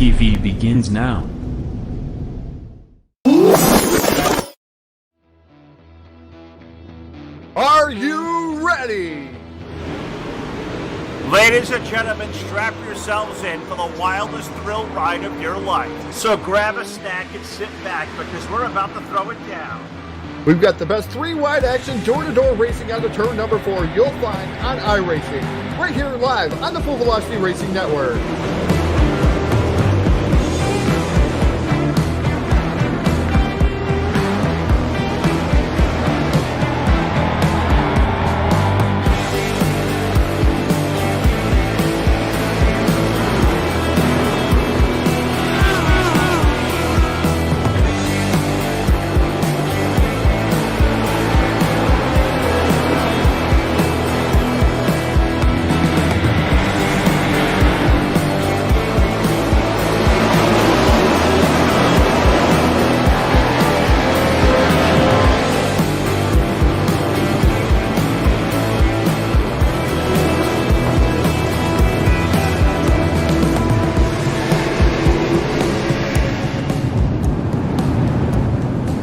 TV begins now. Are you ready? Ladies and gentlemen, strap yourselves in for the wildest thrill ride of your life. So grab a snack and sit back because we're about to throw it down. We've got the best three-wide action door-to-door racing on the turn number 4 you'll find on iRacing, right here live on the Full Velocity Racing Network.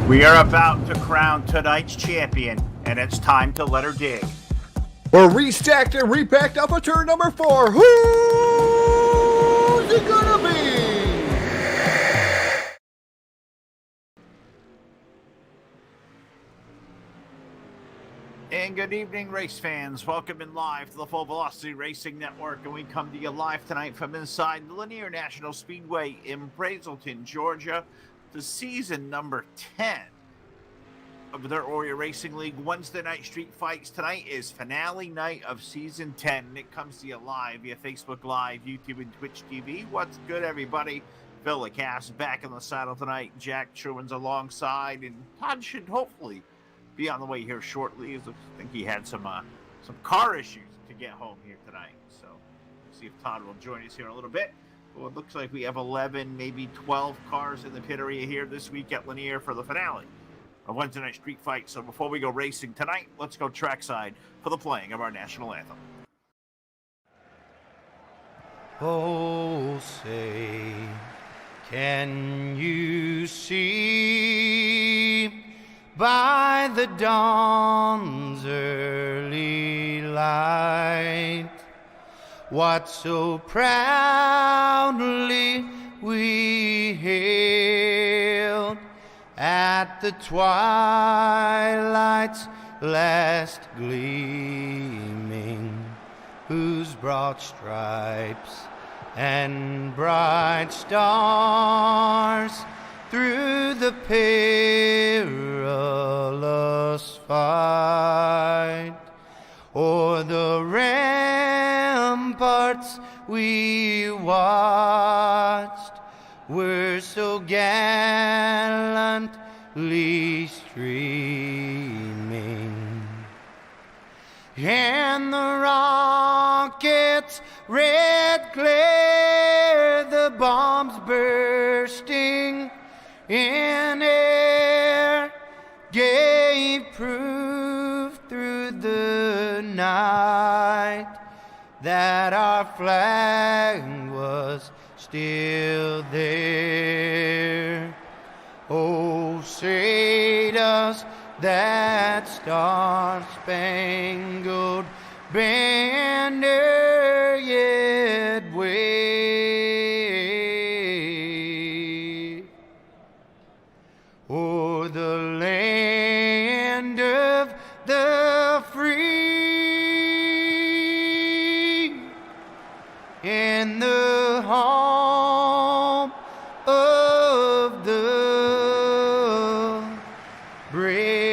We are about to crown tonight's champion, and it's time to let her dig. We're restacked and repacked up for turn number 4. Who's it gonna be? And good evening, race fans. Welcome in live to the Full Velocity Racing Network, and we come to you live tonight from inside the Lanier National Speedway in Brazelton, Georgia. The season number 10 of their Warrior Racing League Wednesday night street fights. Tonight is finale night of season 10. And it comes to you live via Facebook Live, YouTube, and Twitch TV. What's good, everybody? Phil LeCass back in the saddle tonight. Jack Truman's alongside, and Todd should hopefully be on the way here shortly. I think he had some car issues to get home here tonight. So we'll see if Todd will join us here in a little bit. Well, it looks like we have 11, maybe 12 cars in the pit area here this week at Lanier for the finale of Wednesday night street fight. So before we go racing tonight, let's go trackside for the playing of our national anthem. Oh, say, can you see by the dawn's early light what so proudly we hailed at the twilight's last gleaming, whose broad stripes and bright stars through the perilous fight o'er the ramparts we watched were so gallantly streaming, and the rockets' red glare, the bombs bursting in air, gave proof through the night that our flag was still there. Oh, say does that star-spangled banner yet wave o'er the land of the free in the home of the brave.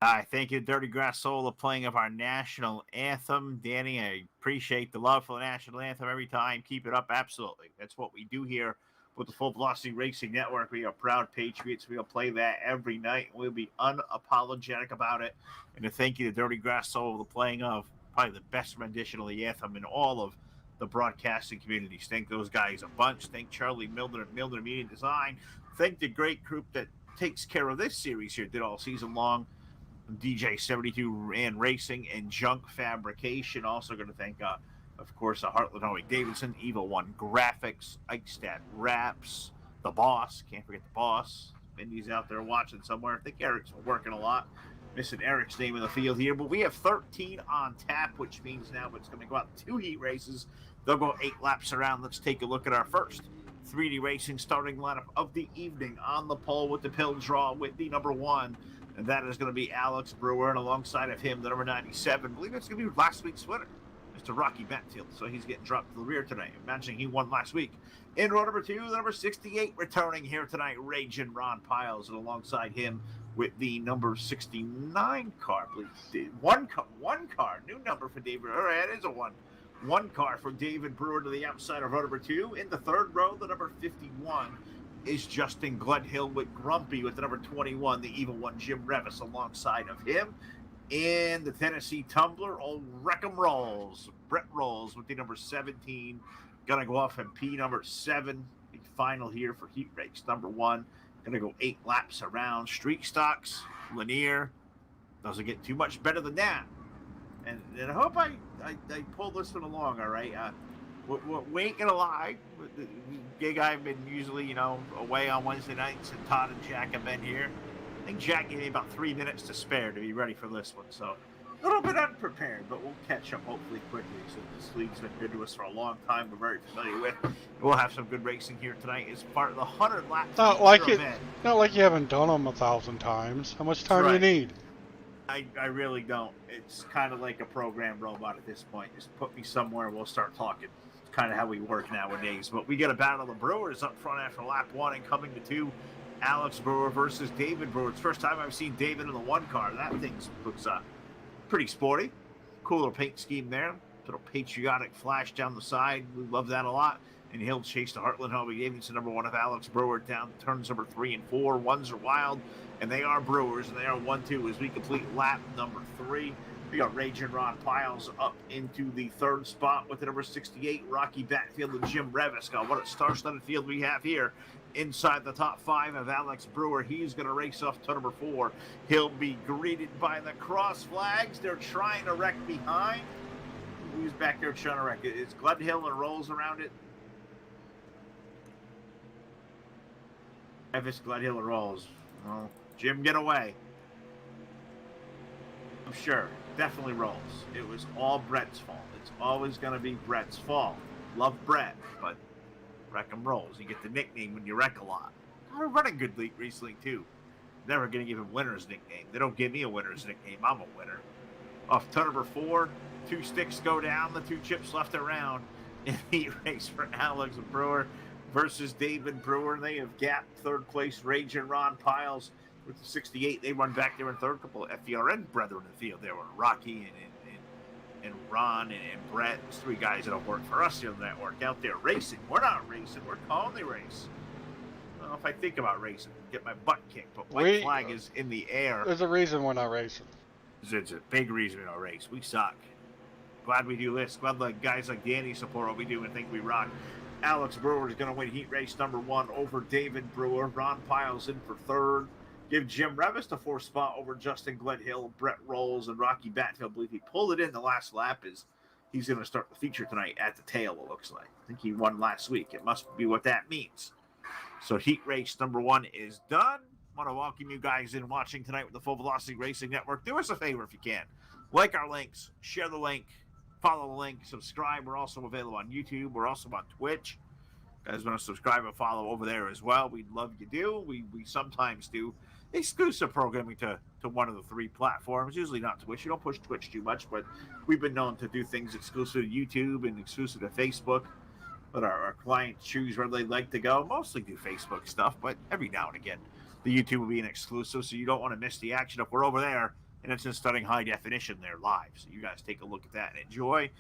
Hi, thank you, Dirty Grass Soul, the playing of our national anthem. Danny, I appreciate the love for the national anthem every time. Keep it up, absolutely. That's what we do here with the Full Velocity Racing Network. We are proud patriots. We'll play that every night. We'll be unapologetic about it. And to thank you to Dirty Grass Soul, the playing of probably the best rendition of the anthem in all of the broadcasting community. Thank those guys a bunch. Thank Charlie Milner at Milner Media Design. Thank the great group that takes care of this series here, did all season long. DJ 72 and Racing and Junk Fabrication. Also going to thank, of course, Heartland Howie Davidson, Evil One Graphics, Eichstadt Wraps, the Boss. Can't forget the Boss. Mindy's out there watching somewhere. I think Eric's working a lot. Missing Eric's name in the field here. But we have 13 on tap, which means now it's going to go out 2 heat races. They'll go 8 laps around. Let's take a look at our first 3D Racing starting lineup of the evening. On the pole with the pill draw with the number 1. And that is going to be Alex Brewer, and alongside of him, the number 97. I believe it's going to be last week's winner, Mr. Rocky Batfield. So he's getting dropped to the rear tonight. Imagining he won last week. In row number 2, the number 68 returning here tonight, Raging Ron Piles, and alongside him with the number 69 car. I believe one car, new number for David. All right, it is a one car for David Brewer to the outside of row number 2. In the 3rd row, the number 51. Is Justin Gledhill with Grumpy with the number 21, the Evil One Jim Revis alongside of him. In the Tennessee Tumbler, old Wreckham Rolls, Brett Rolls with the number 17. Gonna go off in P number 7. Big final here for heat race number 1. Gonna go 8 laps around. Street stocks, Lanier. Doesn't get too much better than that. And I hope I pull this one along, all right? We ain't gonna lie. The gig I've been usually, away on Wednesday nights, and Todd and Jack have been here. I think Jack gave me about 3 minutes to spare to be ready for this one. So a little bit unprepared, but we'll catch up hopefully quickly. So this league's been good to us for a long time. We're very familiar with. We'll have some good racing here tonight as part of the 100 lap. Not like you haven't done them 1,000 times. How much time do you need? I really don't. It's kind of like a program robot at this point. Just put me somewhere and we'll start talking. Kind of how we work nowadays. But we got a battle of the Brewers up front after lap 1 and coming to 2. Alex Brewer versus David Brewer. It's the first time I've seen David in the 1 car. That thing looks pretty sporty. Cool little paint scheme there. Little patriotic flash down the side. We love that a lot. And he'll chase the Heartland Howie Davidson, number 1 of Alex Brewer, down turns number 3 and 4. Ones are wild, and they are Brewers, and they are 1-2 as we complete lap number 3. We got Raging Ron Piles up into the 3rd spot with the number 68, Rocky Batfield and Jim Revis. God, what a star-studded field we have here. Inside the top 5 of Alex Brewer. He's going to race off to number 4. He'll be greeted by the cross flags. They're trying to wreck behind. Who's back there trying to wreck it? It's Gledhill and rolls around it. Revis, Gledhill and rolls. Oh, Jim, get away. I'm sure. Definitely rolls. It was all Brett's fault. It's always going to be Brett's fault. Love Brett, but wreck 'em rolls. You get the nickname when you wreck a lot. I'm running good league recently, too. Never going to give him winner's nickname. They don't give me a winner's nickname. I'm a winner. Off turn number 4, 2 sticks go down, the 2 chips left around in the race for Alex Brewer versus David Brewer. They have gapped 3rd place, Raging Ron Piles. With the 68, they run back there in 3rd. Couple of FDRN brethren in the field. There were Rocky and Ron and Brett. Those 3 guys that have worked for us here on the network out there racing. We're not racing. We're calling the race. I don't know if I think about racing, get my butt kicked, but white flag is in the air. There's a reason we're not racing. It's a big reason we don't race. We suck. Glad we do this. Glad like guys like Danny support what we do and think we rock. Alex Brewer is going to win heat race number 1 over David Brewer. Ron Piles in for 3rd. Give Jim Revis the 4th spot over Justin Gledhill, Brett Rolls, and Rocky Batfield. I believe he pulled it in the last lap. He's going to start the feature tonight at the tail, it looks like. I think he won last week. It must be what that means. So heat race number 1 is done. I want to welcome you guys in watching tonight with the Full Velocity Racing Network. Do us a favor if you can. Like our links, share the link, follow the link, subscribe. We're also available on YouTube. We're also on Twitch. You guys want to subscribe and follow over there as well. We'd love you do. We sometimes do exclusive programming to one of the 3 platforms, usually not Twitch. You don't push Twitch too much, but we've been known to do things exclusive to YouTube and exclusive to Facebook. But our clients choose where they like to go. Mostly do Facebook stuff, but every now and again, the YouTube will be an exclusive, so you don't want to miss the action if we're over there, and it's in stunning high definition there live. So you guys take a look at that and enjoy.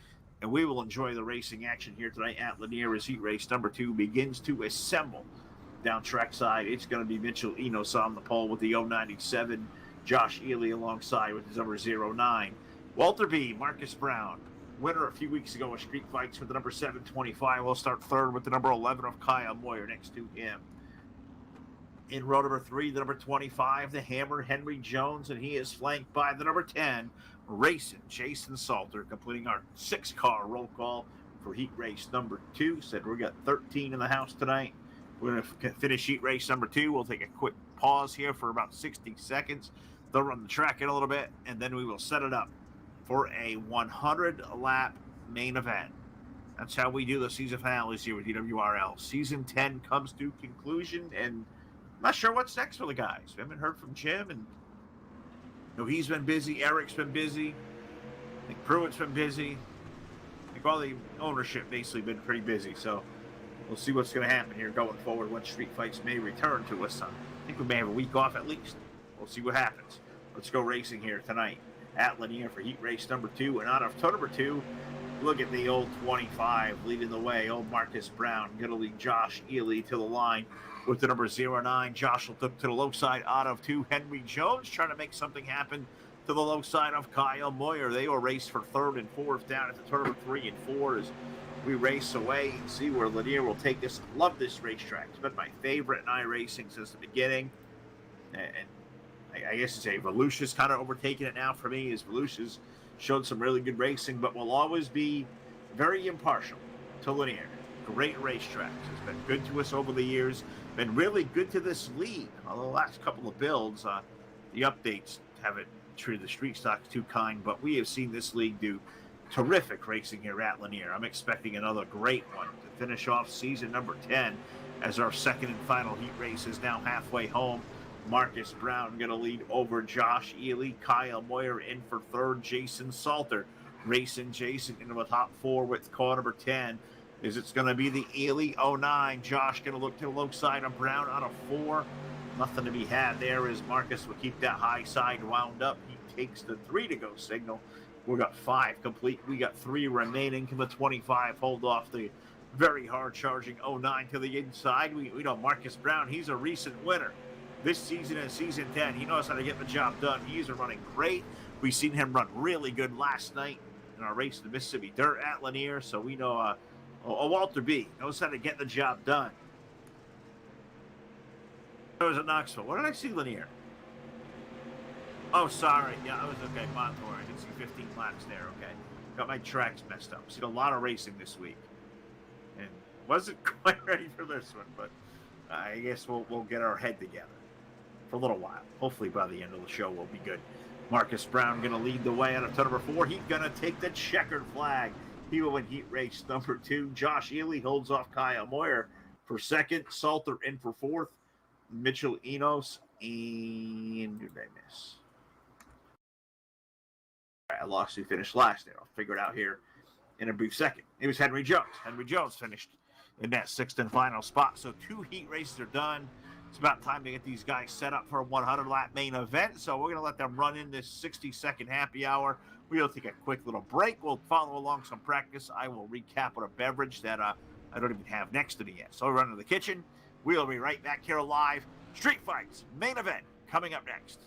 And we will enjoy the racing action here tonight at Lanier as heat race number 2 begins to assemble. Down trackside, it's going to be Mitchell Enos on the pole with the 097. Josh Ely alongside with his number 09. Walter B., Marcus Brown, winner a few weeks ago of Street Fights with the number 725. We'll start third with the number 11 of Kyle Moyer next to him. In row number 3, the number 25, the Hammer, Henry Jones, and he is flanked by the number 10, Racing Jason Salter, completing our 6-car roll call for heat race number 2. Said we got 13 in the house tonight. We're going to finish heat race number 2. We'll take a quick pause here for about 60 seconds. They'll run the track in a little bit, and then we will set it up for a 100-lap main event. That's how we do the season finales here with DWRL. Season 10 comes to conclusion, and I'm not sure what's next for the guys. We haven't heard from Jim, and he's been busy. Eric's been busy. I think Pruitt's been busy. I think all the ownership basically been pretty busy. So we'll see what's going to happen here going forward when Street Fights may return to us. I think we may have a week off at least. We'll see what happens. Let's go racing here tonight at Lanier for heat race number 2. And out of turn number 2, look at the old 25 leading the way. Old Marcus Brown going to lead Josh Ely to the line with the number 09. Josh will look to the low side out of 2. Henry Jones trying to make something happen to the low side of Kyle Moyer. They will race for 3rd and 4th down at the turn number 3 and 4 as we race away and see where Lanier will take this. Love this racetrack. It's been my favorite in iRacing since the beginning. And I guess it's a Volusia's kind of overtaking it now for me, as Volusia's showed some really good racing, but will always be very impartial to Lanier. Great racetracks. It's been good to us over the years. Been really good to this league. Although the last couple of builds, the updates haven't treated the street stocks too kind, but we have seen this league do terrific racing here at Lanier. I'm expecting another great one to finish off season number 10 as our second and final heat race is now halfway home. Marcus Brown going to lead over Josh Ely. Kyle Moyer in for 3rd. Jason Salter racing Jason into the top 4 with car number 10. Is it's going to be the Ely 09. Josh going to look to the low side of Brown out of 4. Nothing to be had there as Marcus will keep that high side wound up. He takes the 3 to go signal. We got 5 complete. We got 3 remaining. Can the 25 hold off the very hard charging 09 to the inside? We know Marcus Brown, he's a recent winner this season and season 10. He knows how to get the job done. He's running great. We've seen him run really good last night in our race to the Mississippi Dirt at Lanier. So we know Walter B knows how to get the job done. It was at Knoxville. What did I see, Lanier? Oh, sorry. Yeah, I was okay. Montour. I did see 15 laps there. Okay. Got my tracks messed up. Seen a lot of racing this week. And wasn't quite ready for this one, but I guess we'll get our head together for a little while. Hopefully by the end of the show we'll be good. Marcus Brown going to lead the way out of turn number 4. He's going to take the checkered flag. He will win heat race number 2. Josh Ely holds off Kyle Moyer for 2nd. Salter in for 4th. Mitchell Enos and did I miss? I lost who finished last there. I'll figure it out here in a brief second. It was Henry Jones. Henry Jones finished in that 6th and final spot. So 2 heat races are done. It's about time to get these guys set up for a 100-lap main event. So we're going to let them run in this 60-second happy hour. We'll take a quick little break. We'll follow along some practice. I will recap with a beverage that I don't even have next to me yet. So we'll run to the kitchen. We'll be right back here live. Street Fights main event coming up next.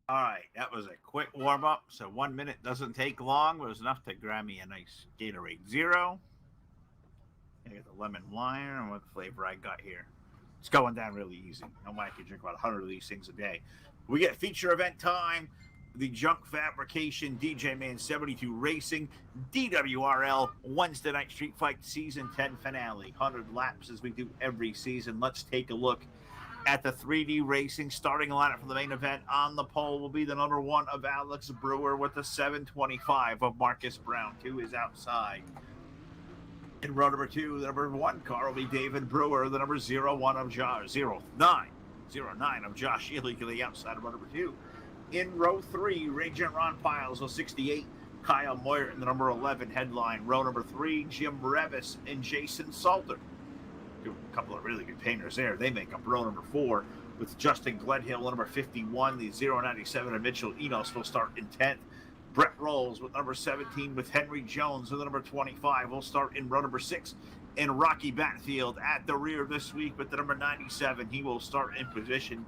All right, that was a quick warm-up, so 1 minute doesn't take long. It was enough to grab me a nice Gatorade Zero. I get the lemon lime and what flavor I got here. It's going down really easy. I can drink about 100 of these things a day. We get feature event time. the Junk Fabrication DJ Man 72 Racing DWRL Wednesday Night Street Fight Season 10 finale. 100 laps as we do every season. Let's take a look at the 3D Racing starting lineup for the main event. On the pole will be the number 1 of Alex Brewer with the 725 of Marcus Brown to his outside. In row number 2, the number 1 car will be David Brewer, the number 09 of Josh Ely to the outside of row number 2. In row 3, Regent Ron Piles with 68, Kyle Moyer in the number 11 headline. Row number 3, Jim Revis and Jason Salter. A couple of really good painters there. They make up row number 4 with Justin Gledhill, number 51. The 097 of Mitchell Enos will start in 10th. Brett Rolls with number 17 with Henry Jones with the number 25 will start in row number 6. And Rocky Batfield at the rear this week with the number 97. He will start in position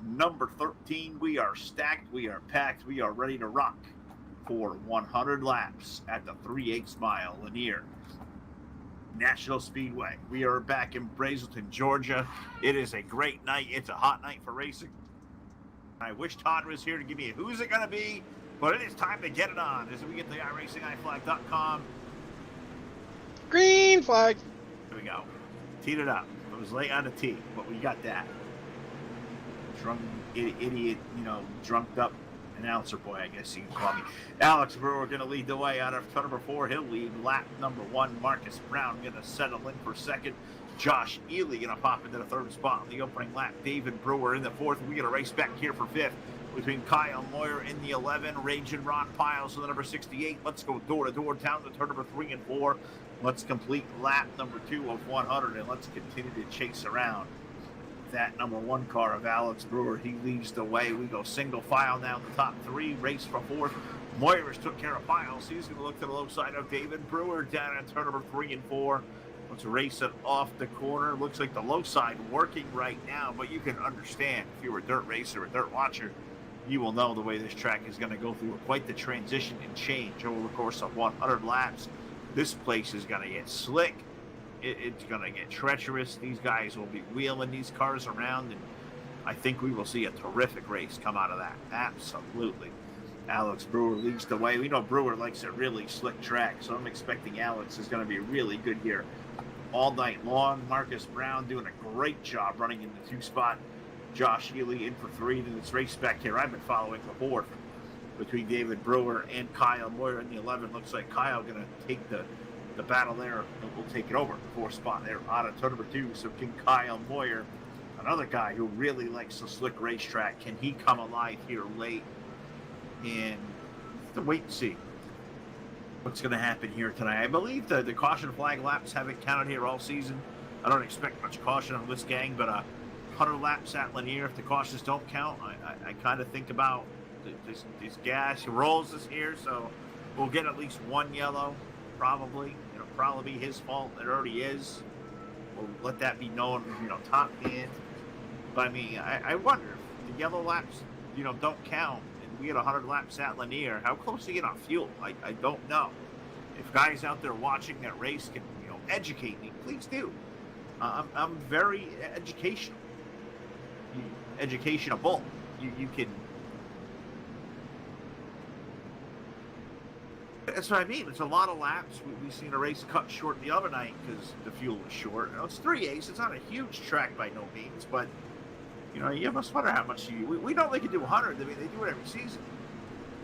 number 13. We are stacked, we are packed, we are ready to rock for 100 laps at the 3/8 mile Lanier National Speedway. We are back in Brazelton, Georgia. It is a great night. It's a hot night for racing. I wish Todd was here to give me a who's it going to be, but it is time to get it on as we get the IracingIflag.com. Green flag. Here we go. Teed it up. It was late on the tee, but we got that. Drunk idiot, drunked up announcer boy, I guess you can call me. Alex Brewer going to lead the way out of turn number 4. He'll lead lap number 1. Marcus Brown going to settle in for 2nd. Josh Ely going to pop into the 3rd spot on the opening lap. David Brewer in the 4th. We're going to race back here for 5th between Kyle Moyer in the 11, Rage and Ron Piles in the number 68. Let's go door to door down to turn number 3 and 4. Let's complete lap number 2 of 100, and let's continue to chase around that number 1 car of Alex Brewer. He leads the way. We go single file down the top 3, race for 4th. Moyers took care of Piles. He's going to look to the low side of David Brewer down at turn number 3 and 4. Let's race it off the corner. Looks like the low side working right now, but you can understand if you're a dirt racer, a dirt watcher, you will know the way this track is going to go through quite the transition and change over the course of 100 laps. This place is going to get slick. It's going to get treacherous. These guys will be wheeling these cars around, and I think we will see a terrific race come out of that. Absolutely. Alex Brewer leads the way. We know Brewer likes a really slick track, so I'm expecting Alex is going to be really good here all night long. Marcus Brown doing a great job running in the 2 spot. Josh Ely in for 3 in this race back here. I've been following the 4th between David Brewer and Kyle Moyer in the 11. Looks like Kyle going to take the battle there. We'll take it over. 4th spot there out of turn number 2. So can Kyle Moyer, another guy who really likes the slick racetrack, can he come alive here late? And to wait and see what's going to happen here tonight. I believe the caution flag laps haven't counted here all season. I don't expect much caution on this gang, but 100 laps at Lanier, if the cautions don't count, I kind of think about this gas. Rolls is here, so we'll get at least 1 yellow, probably. It'll probably be his fault. It already is. We'll let that be known, top end. But I mean, I wonder if the yellow laps, don't count, and we get 100 laps at Lanier, how close to get on fuel? I don't know. If guys out there watching that race can, educate me, please do. I'm very educational. Educationable. You can. That's what I mean. It's a lot of laps. We seen a race cut short the other night because the fuel was short. It's 3/8. It's not a huge track by no means, but you must wonder how much we know they can do 100. I mean, they do it every season.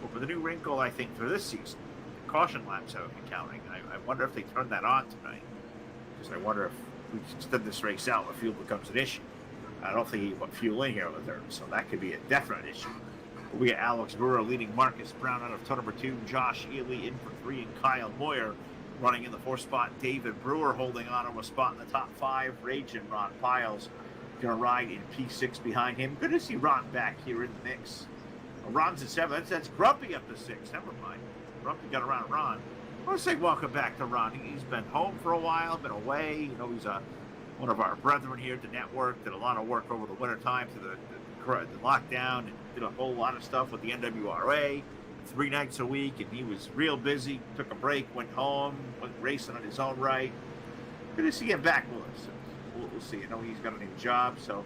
But with the new wrinkle, I think for this season, the caution laps haven't been counting. I wonder if they turn that on tonight, because I wonder if we extend this race out, the fuel becomes an issue. I don't think he put fuel in here with her, so that could be a definite issue. But we got Alex Brewer leading Marcus Brown out of turn number 2, Josh Ely in for 3, and Kyle Moyer running in the 4th spot. David Brewer holding on to a spot in the top 5. Rage and Ron Piles going to ride in P6 behind him. Good to see Ron back here in the mix. Ron's at 7. That's Grumpy up to 6. Never mind. Grumpy got around Ron. I want to say welcome back to Ron. He's been home for a while, been away. He's one of our brethren here at the network. Did a lot of work over the wintertime through the lockdown, and did a whole lot of stuff with the NWRA 3 nights a week, and he was real busy. Took a break, went home, went racing on his own right. Good to see him back with us. We'll see. I know he's got a new job, so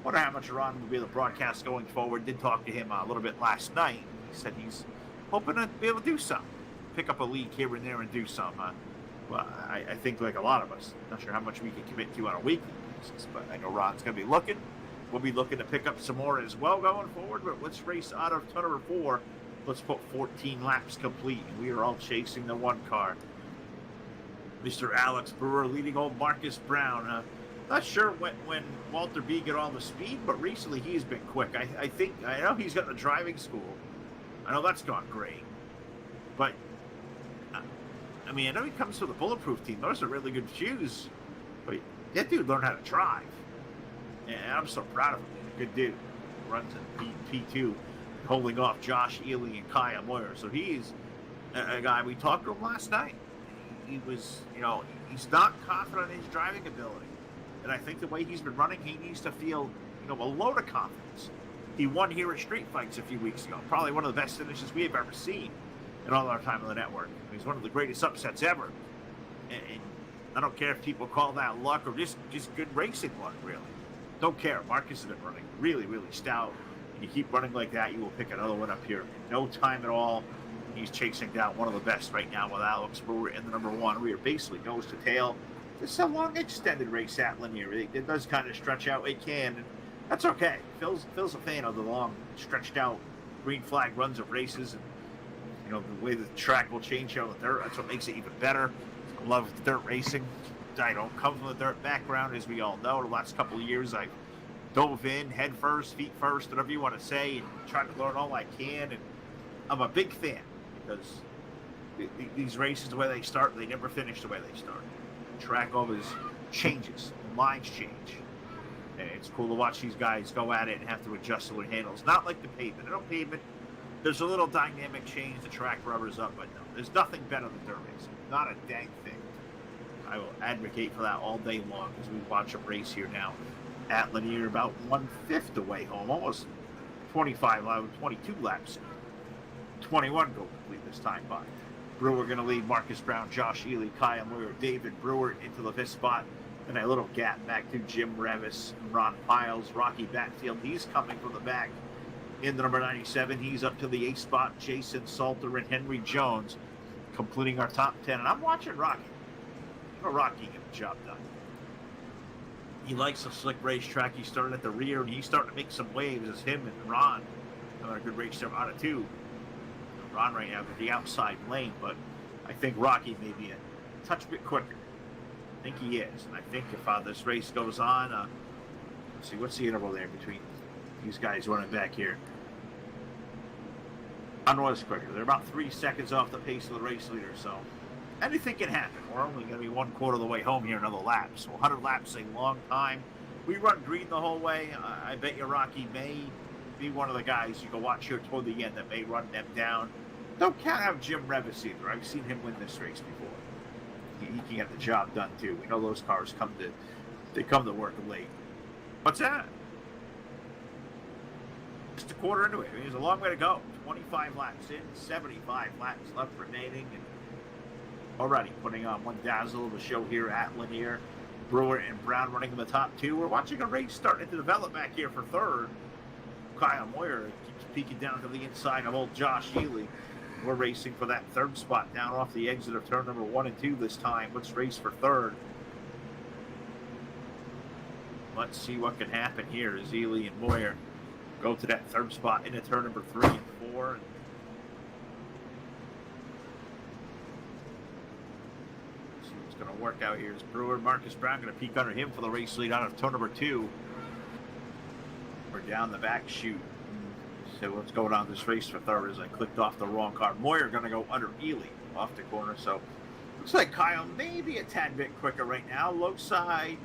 wonder how much Ron will be able to broadcast going forward. Did talk to him a little bit last night. He said he's hoping to be able to do something, pick up a league here and there and do some. Well, I think like a lot of us, not sure how much we can commit to on a weekly basis, but I know Ron's going to be looking. We'll be looking to pick up some more as well going forward, but let's race out of turn number 4. Let's put 14 laps complete, and we are all chasing the 1 car. Mr. Alex Brewer leading old Marcus Brown. Not sure when Walter B got all the speed, but recently he's been quick. I know he's got the driving school. I know that's gone great. But, I mean, I know he comes from the Bulletproof team. Those are really good shoes. But that dude learned how to drive. And I'm so proud of him. He's a good dude. Runs in P2, holding off Josh Ely and Kaya Moyer. So he's a guy, we talked to him last night. He was, he's not confident in his driving ability. And I think the way he's been running, he needs to feel, a load of confidence. He won here at Street Fights a few weeks ago. Probably one of the best finishes we have ever seen in all our time on the network. He's one of the greatest upsets ever. And I don't care if people call that luck or just good racing luck, really. Don't care. Marcus has been running really, really stout. And you keep running like that, you will pick another one up here in no time at all. He's chasing down one of the best right now with Alex Brewer in the number 1. We are basically nose to tail. It's a long extended race at Lanier. It does kind of stretch out. It can, and that's okay. Phil's a fan of the long, stretched out green flag runs of races, and the way the track will change out the dirt. That's what makes it even better. I love dirt racing. I don't come from the dirt background, as we all know. The last couple of years, I've dove in head first, feet first, whatever you want to say, and tried to learn all I can. And I'm a big fan because these races, the way they start, they never finish the way they start. Track always changes, the lines change, and it's cool to watch these guys go at it and have to adjust to their handles. Not like the pavement. I know pavement, there's a little dynamic change, the track rubbers up, but no, there's nothing better than dirt racing. Not a dang thing. I will advocate for that all day long as we watch a race here now at Lanier, about 1/5 the way home, almost 25, 22 laps. 21 go complete this time by. Brewer going to lead Marcus Brown, Josh Ely, Kyle Moyer, David Brewer into the 5th spot. And a little gap back to Jim Revis, Ron Piles, Rocky Batfield. He's coming from the back in the number 97. He's up to the 8th spot. Jason Salter and Henry Jones completing our top 10. And I'm watching Rocky. Rocky get the job done. He likes a slick racetrack. He started at the rear, and he's starting to make some waves as him and Ron. Another good race there out of 2. Ron right now at the outside lane, but I think Rocky may be a touch bit quicker. I think he is, and I think if this race goes on, let's see, what's the interval there between these guys running back here? Ron was quicker. They're about 3 seconds off the pace of the race leader, so anything can happen. We're only going to be 1/4 of the way home here, another lap. So 100 laps is a long time. We run green the whole way. I bet you Rocky may be one of the guys you can watch here toward the end that may run them down. Don't count out Jim Revis either. I've seen him win this race before. He can get the job done too. We know those cars come to work late. What's that? Just a quarter into it. I mean, there's a long way to go. 25 laps in, 75 laps left remaining, and already putting on one dazzle of a show here at Lanier. Brewer and Brown running in the top 2. We're watching a race starting to develop back here for 3rd. Kyle Moyer keeps peeking down to the inside of old Josh Ely. We're racing for that 3rd spot down off the exit of turn number 1 and 2 this time. Let's race for 3rd. Let's see what can happen here as Ely and Moyer go to that 3rd spot into turn number 3 and 4. And see what's going to work out here. Is Brewer, Marcus Brown going to peek under him for the race lead out of turn number 2. We're down the back chute. So what's going on this race for 3rd as I clicked off the wrong car. Moyer going to go under Ely off the corner. So looks like Kyle maybe a tad bit quicker right now. Low side.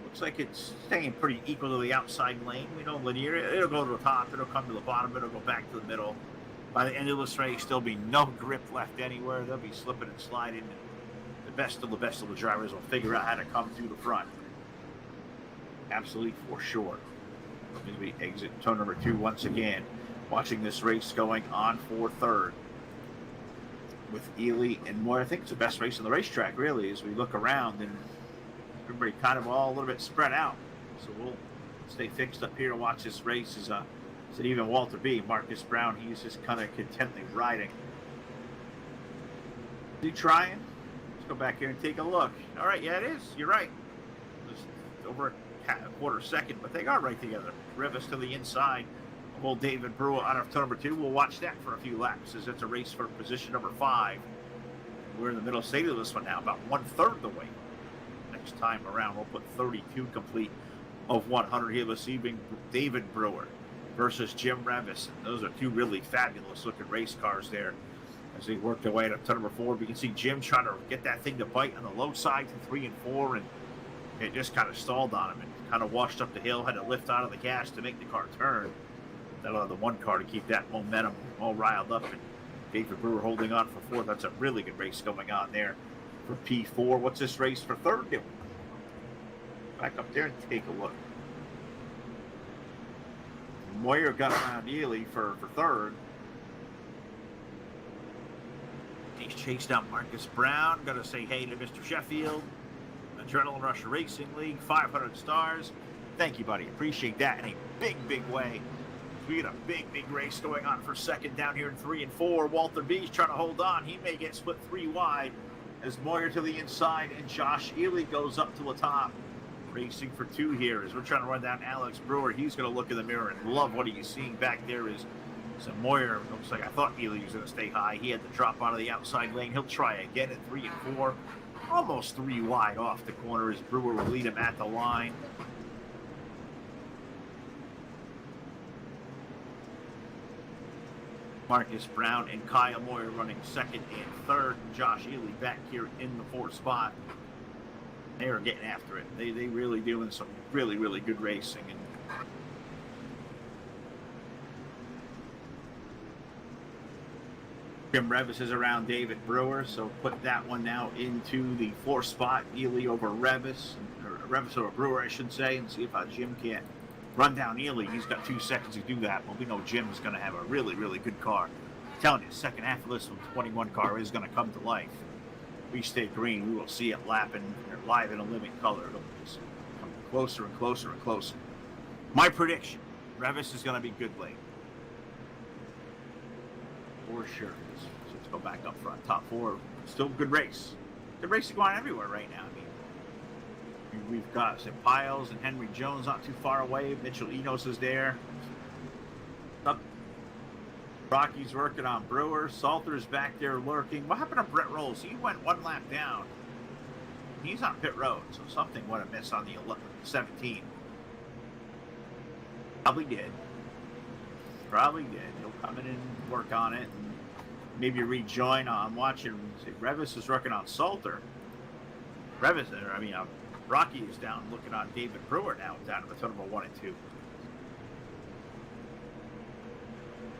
Looks like it's staying pretty equal to the outside lane. We know Lanier, it'll go to the top, it'll come to the bottom, it'll go back to the middle. By the end of this race, there'll be no grip left anywhere. They'll be slipping and sliding. The best of the drivers will figure out how to come through the front. Absolutely for sure. As we exit turn number 2 once again. Watching this race going on for 3rd. With Ely and Moyer. I think it's the best race on the racetrack, really, as we look around and everybody kind of all a little bit spread out. So we'll stay fixed up here and watch this race as So even Walter B, Marcus Brown, he's just kind of contently riding. Is he trying? Let's go back here and take a look. All right, yeah, it is. You're right. Just over a quarter second, but they are right together. Rivas to the inside. Old David Brewer out of turn number 2. We'll watch that for a few laps as it's a race for position number 5. We're in the middle state of this one now, about 1/3 the way. Next time around, we'll put 32 complete of 100 here this evening. David Brewer versus Jim Revis. Those are two really fabulous looking race cars there as they work their way up to number 4. We can see Jim trying to get that thing to bite on the low side to 3 and 4, and it just kind of stalled on him and kind of washed up the hill, had to lift out of the gas to make the car turn. That allowed the one car to keep that momentum all riled up, and David Brewer holding on for 4th. That's a really good race going on there for P4. What's this race for 3rd doing? Back up there and take a look. Moyer got around Ely for 3rd. He's chased down Marcus Brown. Got to say hey to Mr. Sheffield. Adrenaline Rush Racing League, 500 stars. Thank you, buddy. Appreciate that in a big, big way. We got a big, big race going on for 2nd down here in 3 and 4. Walter B's trying to hold on. He may get split 3 wide as Moyer to the inside and Josh Ely goes up to the top. Racing for 2 here as we're trying to run down Alex Brewer. He's going to look in the mirror and love what he's seeing back there is some Moyer. Looks like I thought Ely was going to stay high. He had to drop out of the outside lane. He'll try again at 3 and 4. Almost 3 wide off the corner as Brewer will lead him at the line. Marcus Brown and Kyle Moyer running 2nd and 3rd. Josh Ely back here in the 4th spot. They are getting after it. They really doing some really, really good racing. And Jim Revis is around David Brewer, so put that one now into the 4th spot. Ely over Revis, or Revis over Brewer, I should say, and see if Jim can't run down Ely. He's got 2 seconds to do that, but we know Jim is going to have a really, really good car. I'm telling you, the second half of this 21 car is going to come to life. If we stay green, we will see it lapping or live in a living color. It'll just come closer and closer and closer. My prediction, Revis is going to be good late. For sure. So let's go back up front. Top 4, still good race. Good racing going on everywhere right now. I mean, we've got some Piles and Henry Jones not too far away. Mitchell Enos is there. Up. Rocky's working on Brewer. Salter's back there lurking. What happened to Brett Rolls? He went 1 lap down. He's on pit road, so something went amiss on the 17. Probably did. He'll come in and work on it and maybe rejoin. I'm watching. Revis is working on Salter. Rocky is down looking on David Brewer now, down to the number 1 and 2.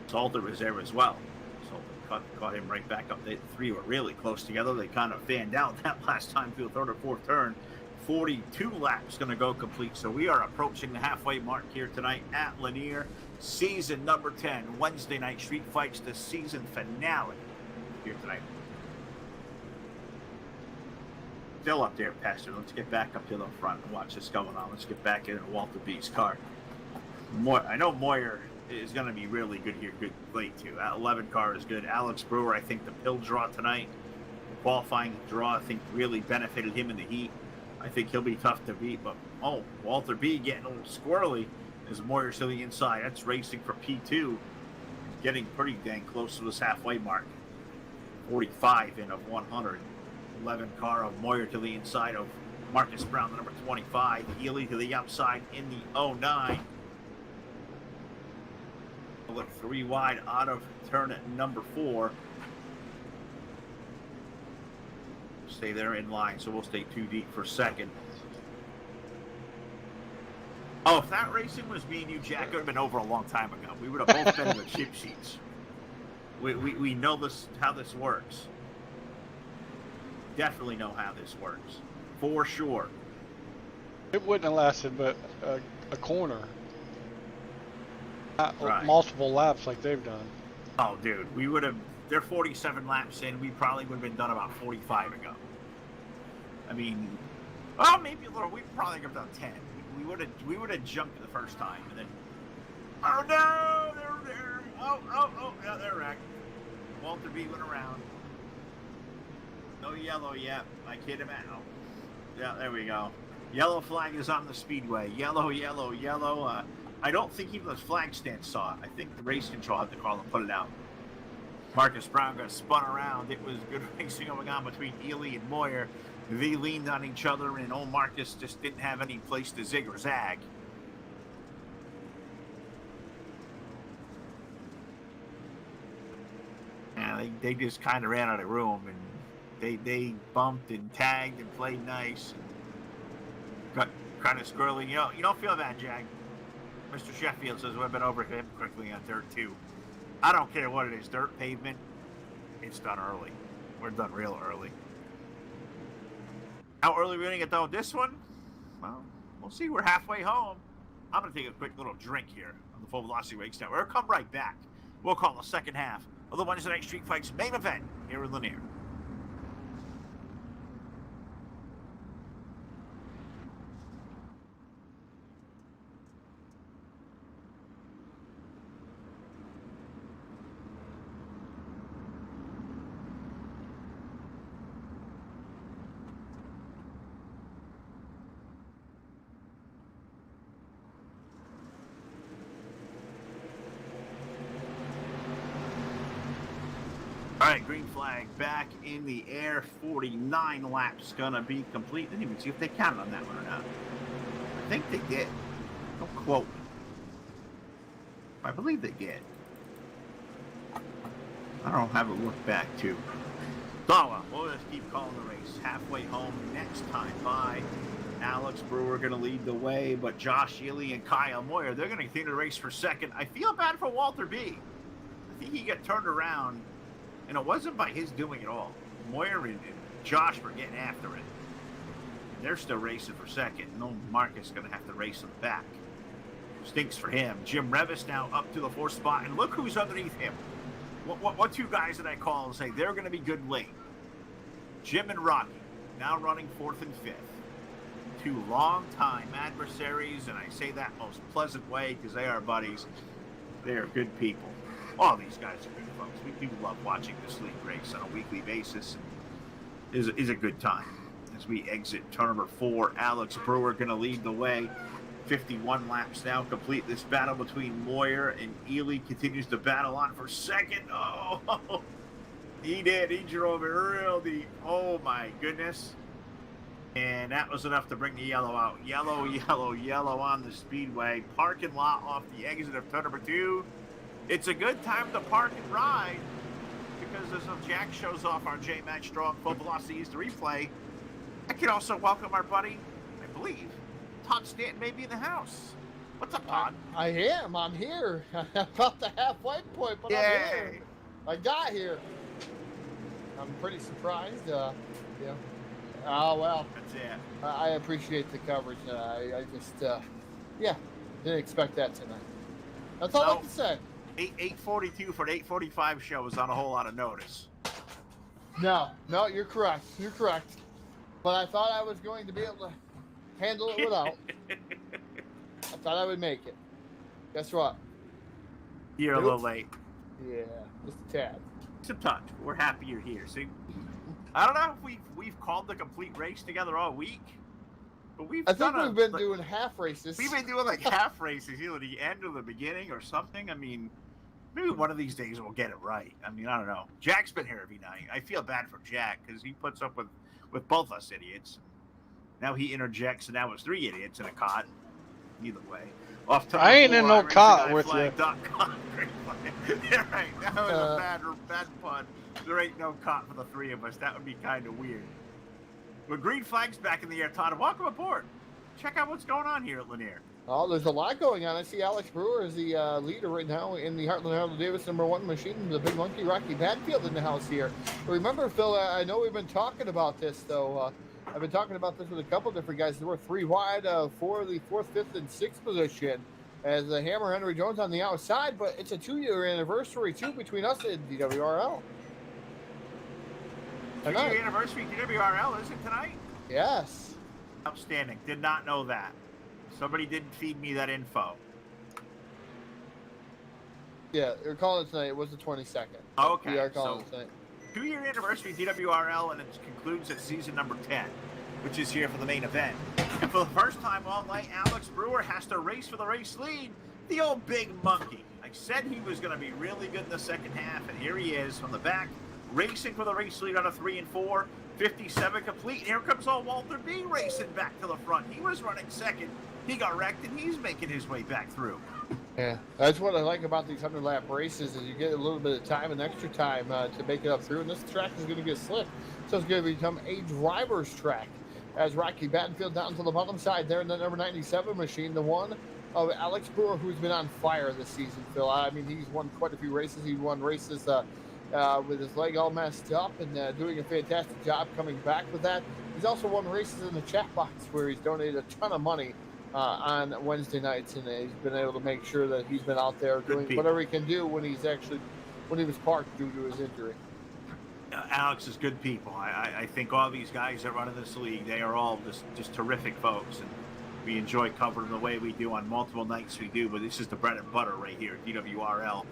Salter was there as well. Salter caught him right back up. The 3 were really close together. They kind of fanned out that last time through the 3rd or 4th turn. 42 laps going to go complete. So we are approaching the halfway mark here tonight at Lanier. Season number 10, Wednesday night street fights, the season finale here tonight. Still up there, Pastor. Let's get back up to the front and watch this going on. Let's get back into Walter B's car. I know Moyer is going to be really good here, good late too. That 11 car is good. Alex Brewer, I think the pill draw tonight, the qualifying draw, I think really benefited him in the heat. I think he'll be tough to beat, but Walter B getting a little squirrely as Moyer to the inside. That's racing for P2, getting pretty dang close to this halfway mark. 45 in of 100. 11 car of Moyer to the inside of Marcus Brown, the number 25. Ely to the outside in the 09. Look 3 wide out of turn at number 4. Stay there in line, so we'll stay 2 deep for 2nd. Oh, if that racing was me and you, Jack, it would have been over a long time ago. We would have both been in the chip sheets. We know how this works. Definitely know how this works. For sure. It wouldn't have lasted but a corner. Right. Multiple laps like they've done. Oh, dude, we would have. They're 47 laps in. We probably would have been done about 45 ago. I mean, maybe a little. We probably could have done 10. We would have jumped it the first time, and then Oh no! They're there. Oh, yeah, they're wrecked. Walter B went around. No yellow yet. I kid him out. Yeah, there we go. Yellow flag is on the speedway. Yellow, yellow, yellow. I don't think even the flag stand saw it. I think the race control had to call and put it out. Marcus Brown got spun around. It was good racing going on between Ely and Moyer. They leaned on each other, and old Marcus just didn't have any place to zig or zag. Yeah, they just kind of ran out of room, and they bumped and tagged and played nice. Got kind of squirrely. You don't feel that, Jag. Mr. Sheffield says we've been over him quickly on dirt, too. I don't care what it is. Dirt, pavement, it's done early. We're done real early. How early are we going to get done with this one? Well, we'll see. We're halfway home. I'm going to take a quick little drink here on the Full Velocity Race Network. We'll come right back. We'll call the second half of the Wednesday Night Street Fights main event here in Lanier. All right, green flag back in the air. 49 laps gonna be complete. Didn't even see if they counted on that one or not. I think they did. Don't quote me. I believe they did. I don't have a look back too. So we'll just keep calling the race. Halfway home next time by. Alex Brewer gonna lead the way, but Josh Ely and Kyle Moyer, they're gonna continue to race for second. I feel bad for Walter B. I think he got turned around. And it wasn't by his doing at all. Moyer and Josh were getting after it. They're still racing for second. No Marcus going to have to race in the back. Stinks for him. Jim Revis now up to the fourth spot. And look who's underneath him. What two guys did I call and say they're going to be good late? Jim and Rocky now running fourth and fifth. Two long-time adversaries. And I say that most pleasant way because they are buddies. They are good people. All these guys are good folks. We do love watching this league race on a weekly basis. Is a good time. As we exit turn number 4, Alex Brewer going to lead the way. 51 laps now complete. This battle between Moyer and Ely continues to battle on for second. Oh, he did. He drove it real deep. Oh, my goodness. And that was enough to bring the yellow out. Yellow, yellow, yellow on the speedway. Parking lot off the exit of turn number 2. It's a good time to park and ride because as Jack shows off our J-Match Strong Full Velocity is the replay. I can also welcome our buddy, I believe, Todd Stanton may be in the house. What's up, Todd? I am. I'm here. About the halfway point, but I'm here. I got here. I'm pretty surprised. Yeah. Oh, well. That's it. I appreciate the coverage. I just, yeah, didn't expect that tonight. That's all I can say. 8:42 for an 8:45 show is on a whole lot of notice. No, you're correct. You're correct. But I thought I was going to be able to handle it without. I thought I would make it. Guess what? You're a little late. Yeah, just a tad. Just a touch. We're happy you're here. See, I don't know if we've called the complete race together all week. But I think we've been doing half races. We've been doing like half races, either the end or the beginning or something. I mean, maybe one of these days we'll get it right. I mean, I don't know. Jack's been here every night. I feel bad for Jack because he puts up with both us idiots. Now he interjects, and now it's 3 idiots in a cot. Either way. Off to I ain't in no cot with you. Yeah, right. That was a bad pun. There ain't no cot for the 3 of us. That would be kind of weird. With green flags back in the air, Todd, welcome aboard. Check out what's going on here at Lanier. Oh, there's a lot going on. I see Alex Brewer is the leader right now in the Heartland Harley Davidson #1 machine. The big monkey, Rocky Badfield, in the house here. Remember, Phil, I know we've been talking about this, though. I've been talking about this with a couple different guys. There were 3 wide for the 4th, 5th, and 6th position as the Hammer Henry Jones on the outside, but it's a 2-year anniversary, too, between us and DWRL. 2-year anniversary DWRL, is it tonight? Yes. Outstanding. Did not know that. Somebody didn't feed me that info. Yeah, they're calling it tonight. It was the 22nd. Okay, We are calling so it tonight. 2-year anniversary DWRL, and it concludes at season number 10, which is here for the main event. And for the first time all night, Alex Brewer has to race for the race lead. The old big monkey. I said he was going to be really good in the second half, and here he is from the back, racing for the race lead on a 3 and 4, 57 complete. Here comes old Walter B racing back to the front. He was running second. He got wrecked, and he's making his way back through. Yeah, that's what I like about these 100-lap races is you get a little bit of time and extra time to make it up through, and this track is going to get slick, so it's going to become a driver's track. As Rocky Battenfield down to the bottom side there in the number 97 machine, the one of Alex Brewer, who's been on fire this season, Phil. I mean, he's won quite a few races. He won races with his leg all messed up and doing a fantastic job coming back with that. He's also won races in the chat box where he's donated a ton of money on Wednesday nights, and he's been able to make sure that he's been out there doing whatever he can do when he was parked due to his injury. Alex is good people. I think all these guys that run in this league, they are all just terrific folks, and we enjoy covering the way we do on multiple nights we do, but this is the bread and butter right here, DWRL.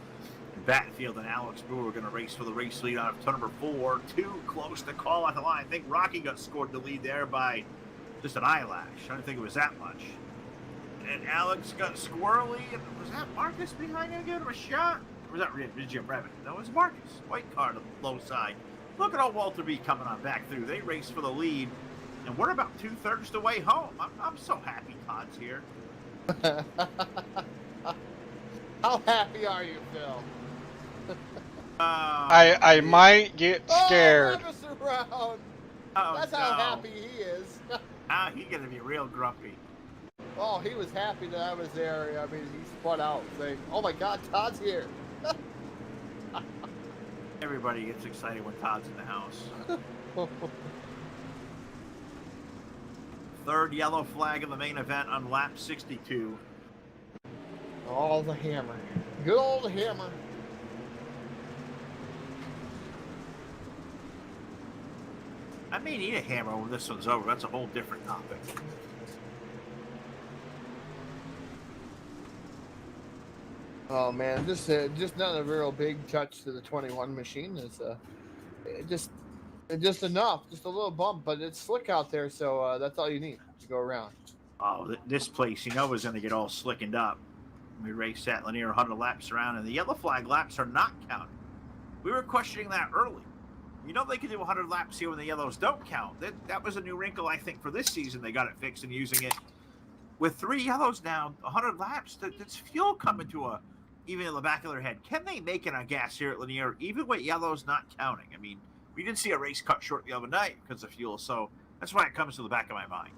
And Battenfield and Alex Brewer are going to race for the race lead out of turn number 4, too close to call at the line. I think Rocky got scored the lead there by just an eyelash. I don't think it was that much. And Alex got squirrely. Was that Marcus behind him giving him a shot? Or was that Jim Revan? No, it was Marcus. White car to the low side. Look at old Walter B coming on back through. They race for the lead, and we're about 2/3 the way home. I'm so happy Todd's here. How happy are you, Phil? I might get scared. Oh, that's no. how happy he is. He's gonna be real grumpy. Oh, he was happy that I was there. I mean, he spun out saying, "Oh my God, Todd's here." Everybody gets excited when Todd's in the house. Third yellow flag of the main event on lap 62. Oh, the hammer. Good old hammer. I may need a hammer when this one's over. That's a whole different topic. Oh man, just not a real big touch to the 21 machine. It's just enough, just a little bump, but it's slick out there, so that's all you need to go around. Oh, this place, is going to get all slickened up. We raced at Lanier 100 laps around, and the yellow flag laps are not counted. We were questioning that early. They can do 100 laps here when the yellows don't count. That was a new wrinkle, I think, for this season. They got it fixed and using it. With 3 yellows now, 100 laps, that's fuel coming to even in the back of their head. Can they make it on gas here at Lanier, even with yellows not counting? I mean, we did see a race cut short the other night because of fuel, so that's why it comes to the back of my mind.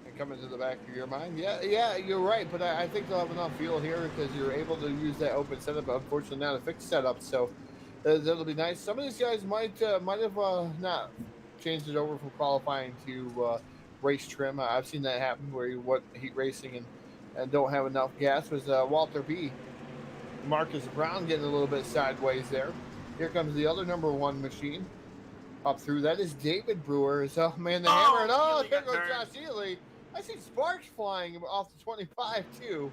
It comes to the back of your mind? Yeah, you're right, but I think they'll have enough fuel here because you're able to use that open setup. Unfortunately, not a fixed setup, so that'll be nice. Some of these guys might have not changed it over from qualifying to race trim. I've seen that happen where you heat racing and don't have enough gas. Was Walter B. Marcus Brown getting a little bit sideways there. Here comes the other number 1 machine up through. That is David Brewer. So, man, the hammer. And here goes Josh Ely. I see sparks flying off the 25 too,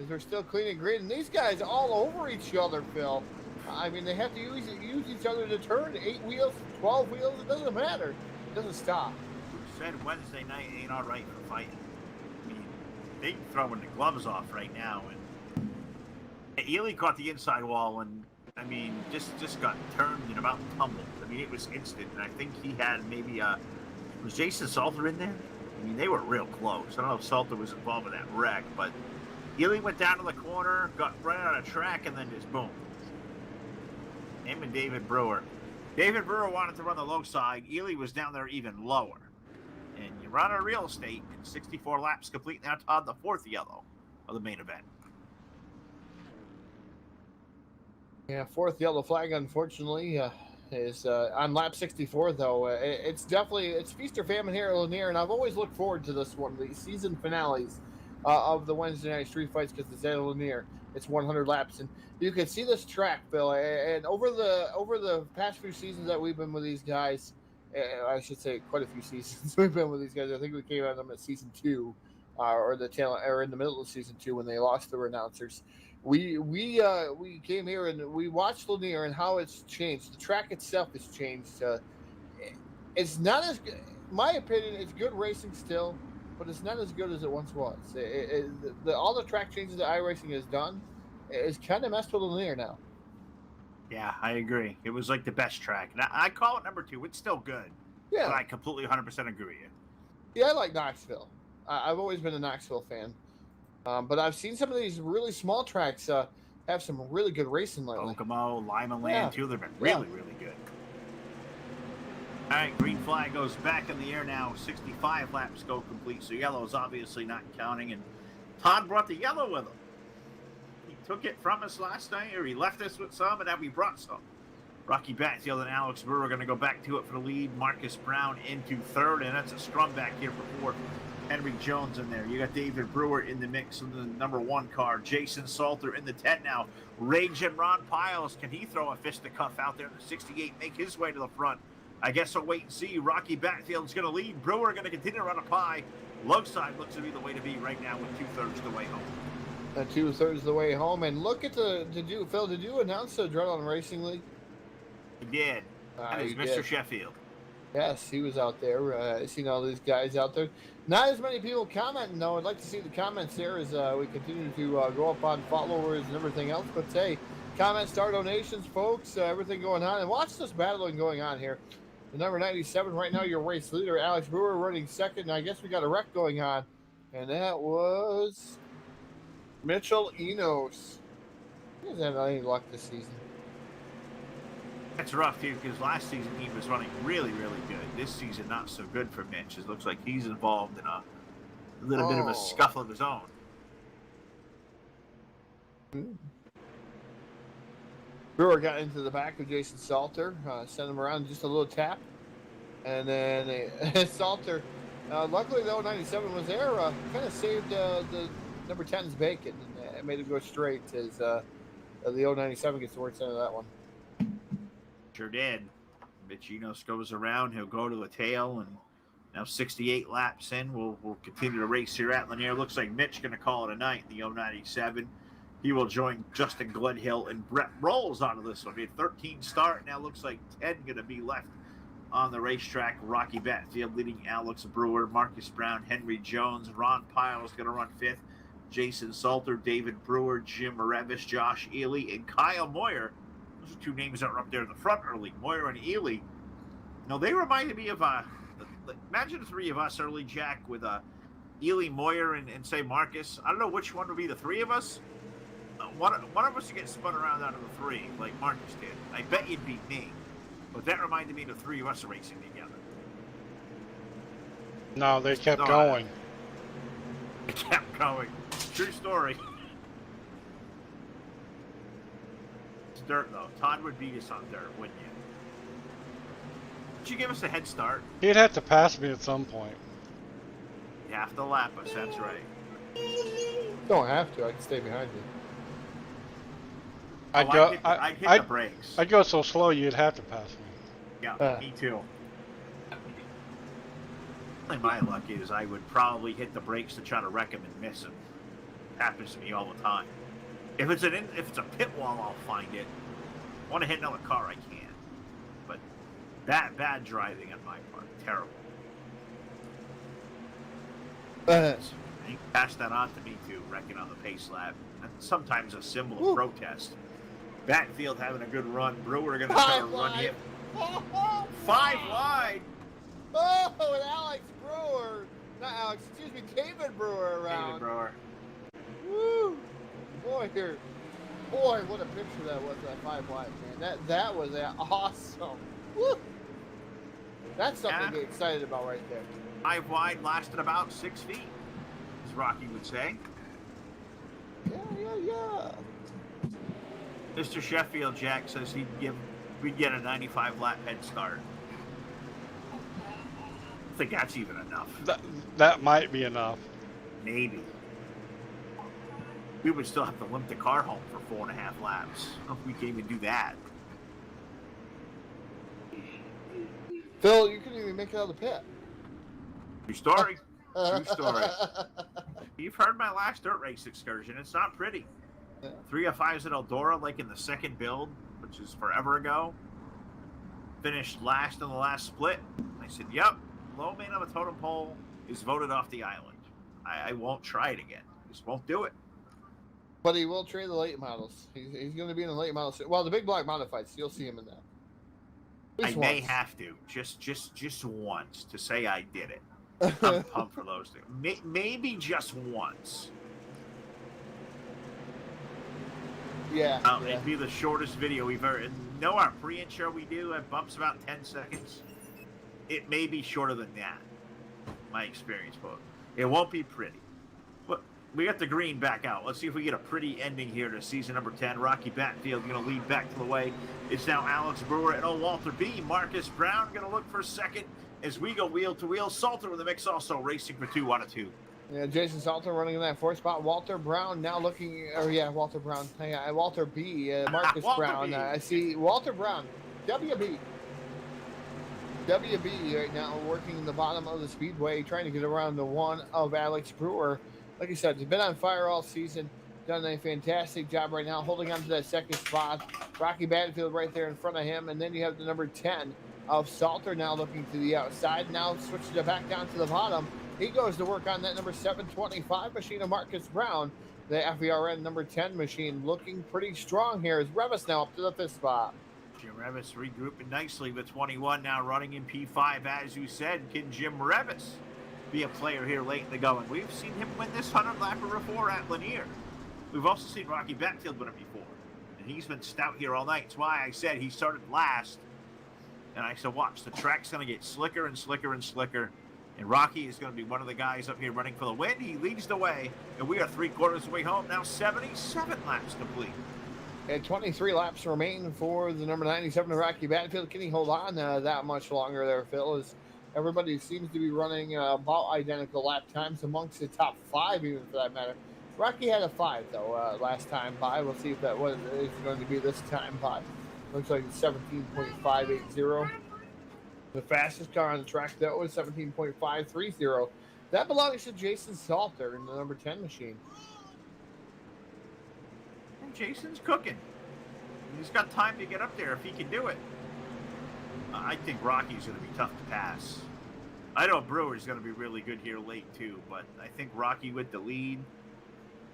as they're still cleaning grid. And these guys all over each other, Phil. I mean, they have to use each other to turn. 8 wheels, 12 wheels. It doesn't matter. It doesn't stop. Who said Wednesday night ain't all right for fighting? I mean, they throwing the gloves off right now. And Ely caught the inside wall and, I mean, just got turned and about tumbled. I mean, it was instant. And I think he had maybe was Jason Salter in there? I mean, they were real close. I don't know if Salter was involved in that wreck, but Ely went down to the corner, got right on a track, and then just boom. Him and David Brewer. David Brewer wanted to run the low side. Ely was down there even lower. And you run out of real estate, and 64 laps complete now, Todd, the 4th yellow of the main event. Yeah, 4th yellow flag, unfortunately, is on lap 64, though. It's feast or famine here at Lanier, and I've always looked forward to this one, the season finales of the Wednesday night street fights, because it's at Lanier. It's 100 laps, and you can see this track, Bill. And over the past few seasons that we've been with these guys, I should say quite a few seasons we've been with these guys. I think we came at them at season 2, or in the middle of season 2 when they lost their announcers. we came here and we watched Lanier and how it's changed. The track itself has changed. It's not as good, in my opinion. It's good racing still, but it's not as good as it once was. All the track changes that iRacing has done is kind of messed with Lanier now. Yeah, I agree. It was like the best track. And I call it number 2. It's still good. Yeah, But I completely 100% agree with you. yeah, I like Knoxville. I've always been a Knoxville fan, but I've seen some of these really small tracks have some really good racing lately. Kokomo, Lima Land, Yeah. too. They've been really, really good. All right, green flag goes back in the air now. 65 laps go complete, so yellow is obviously not counting. And Todd brought the yellow with him. He took it from us last night, or he left us with some, and now we brought some. Rocky Batfield and Alex Brewer are going to go back to it for the lead. Marcus Brown into third, and that's a scrum back here for fourth. Henry Jones in there. You got David Brewer in the mix in the number 1 car. Jason Salter in the 10 now. Rage and Ron Piles. Can he throw a fisticuff out there in the 68, make his way to the front? I guess I'll wait and see. Rocky Batfield's going to lead. Brewer going to continue to run a pie. Low side looks to be the way to be right now with 2/3 the way home. 2/3 the way home. And look at Phil, did you announce the Adrenaline Racing League? He did. That is He Mr. did. Sheffield. Yes, he was out there. Seen all these guys out there. Not as many people commenting, though. I'd like to see the comments there as we continue to go up on followers and everything else. But hey, comments, star donations, folks, everything going on. And watch this battling going on here. The number 97 right now, your race leader, Alex Brewer, running second. And I guess we got a wreck going on. And that was Mitchell Enos. He hasn't had any luck this season. That's rough, too, because last season he was running really, really good. This season, not so good for Mitch. It looks like he's involved in a little bit of a scuffle of his own. Brewer got into the back of Jason Salter, sent him around just a little tap. And then Salter, luckily the 97 was there, kind of saved the number 10's bacon and made him go straight as the 97 gets the worst end of that one. Sure did. Mitch Enos goes around. He'll go to the tail, and now 68 laps in. We'll continue to race here at Lanier. Looks like Mitch going to call it a night in the 097. He will join Justin Gledhill and Brett Rolls out of this one. He had 13 start. Now looks like 10 going to be left on the racetrack. Rocky Batfield leading Alex Brewer, Marcus Brown, Henry Jones. Ron Piles going to run 5th. Jason Salter, David Brewer, Jim Marevis, Josh Ely, and Kyle Moyer. Those are 2 names that were up there in the front early. Moyer and Ely. Now, they reminded me of, imagine 3 of us early, Jack, with Ely, Moyer, and say Marcus. I don't know which one would be the 3 of us. One of us would get spun around out of the 3, like Marcus did. I bet you'd be me. But that reminded me of the 3 of us racing together. No, they kept going. They kept going. True story. It's dirt, though. Todd would beat us on dirt, wouldn't you? Would you give us a head start? He'd have to pass me at some point. You have to lap us, that's right. Don't have to. I can stay behind you. I'd hit the brakes. I'd go so slow you'd have to pass me. Yeah, me too. My luck is I would probably hit the brakes to try to wreck him and miss him. Happens to me all the time. If it's a pit wall, I'll find it. Want to hit another car, I can. But bad driving on my part. Terrible. You can pass that on to me too, wrecking on the pace lap. And sometimes a symbol of protest. Batfield having a good run. Brewer going to try to run him. 5 wide. Oh, and Alex Brewer. Not Alex, excuse me, David Brewer around. David Brewer. Woo! Boy, what a picture that was, that 5 wide, man. That was awesome. Woo! That's something to get excited about right there. 5 wide lasted about 6 feet, as Rocky would say. Yeah. Mr. Sheffield Jack says we'd get a 95 lap head start. I think that's even enough. That might be enough. Maybe. We would still have to limp the car home for 4.5 laps. If we can't even do that. Phil, you couldn't even make it out of the pit. True story. True story. You've heard my last dirt race excursion. It's not pretty. Yeah. 305s at Eldora, like in the second build, which is forever ago. Finished last in the last split. I said, yep, low man on the totem pole is voted off the island. I won't try it again. Just won't do it. But he will trade the late models. He's going to be in the late models. Well, the big block modifieds, you'll see him in that. I may have to just once to say I did it. I'm pumped for those things. Maybe just once. Yeah. It'd be the shortest video we've ever. Know our pre-intro we do at bumps about 10 seconds. It may be shorter than that. My experience, but it won't be pretty. But we got the green back out. Let's see if we get a pretty ending here to season number 10. Rocky Batfield going to lead back to the way. It's now Alex Brewer and old Walter B. Marcus Brown going to look for second as we go wheel to wheel. Salter with the mix also racing for 2 out of 2. Yeah, Jason Salter running in that 4th spot. Walter Brown now looking, Walter Brown. Walter B. Marcus Walter Brown. B. I see Walter Brown. WB right now working in the bottom of the speedway, trying to get around the one of Alex Brewer. Like I said, he's been on fire all season. Done a fantastic job right now, holding on to that 2nd spot. Rocky Batfield right there in front of him, and then you have the number 10 of Salter now looking to the outside. Now switches it back down to the bottom. He goes to work on that number 725 machine of Marcus Brown. The FERN number 10 machine looking pretty strong here as Revis now up to the 5th spot. Jim Revis regrouping nicely with 21 now running in P5. As you said, can Jim Revis be a player here late in the going? We've seen him win this 100-lapper before at Lanier. We've also seen Rocky Batfield win it before. And he's been stout here all night. That's why I said he started last. And I said, watch, the track's going to get slicker and slicker and slicker. And Rocky is going to be one of the guys up here running for the win. He leads the way, and we are 3/4 of the way home. Now 77 laps complete. And 23 laps remain for the number 97 of Rocky Batfield. Can he hold on that much longer there, Phil? As everybody seems to be running about identical lap times amongst the top 5, even for that matter. Rocky had a 5, though, last time by. We'll see if that is going to be this time by. Looks like it's 17.580. The fastest car on the track, though, is 17.530. That belongs to Jason Salter in the number 10 machine. And Jason's cooking. He's got time to get up there if he can do it. I think Rocky's going to be tough to pass. I know Brewer's going to be really good here late, too, but I think Rocky with the lead,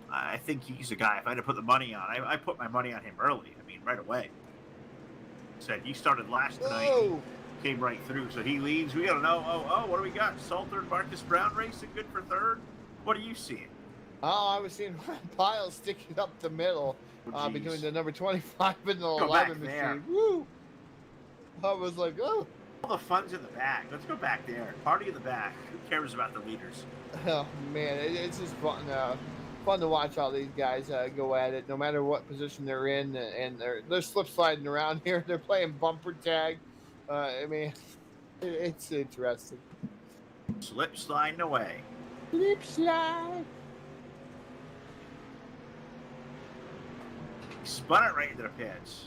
I think he's a guy. If I had to put the money on, I put my money on him early. I mean, right away. Said he started last tonight. Whoa. Came right through, so he leads. We got to know, what do we got? Salter and Marcus Brown racing good for 3rd. What are you seeing? Oh, I was seeing Piles sticking up the middle between the number 25 and the 11 machine. Woo! I was like, oh. All the fun's in the back. Let's go back there. Party in the back. Who cares about the leaders? Oh, man, it's just fun. Fun to watch all these guys go at it, no matter what position they're in, and they're slip sliding around here. They're playing bumper tag. I mean, it's interesting. Slip sliding away. Slip slide. He spun it right into the pits.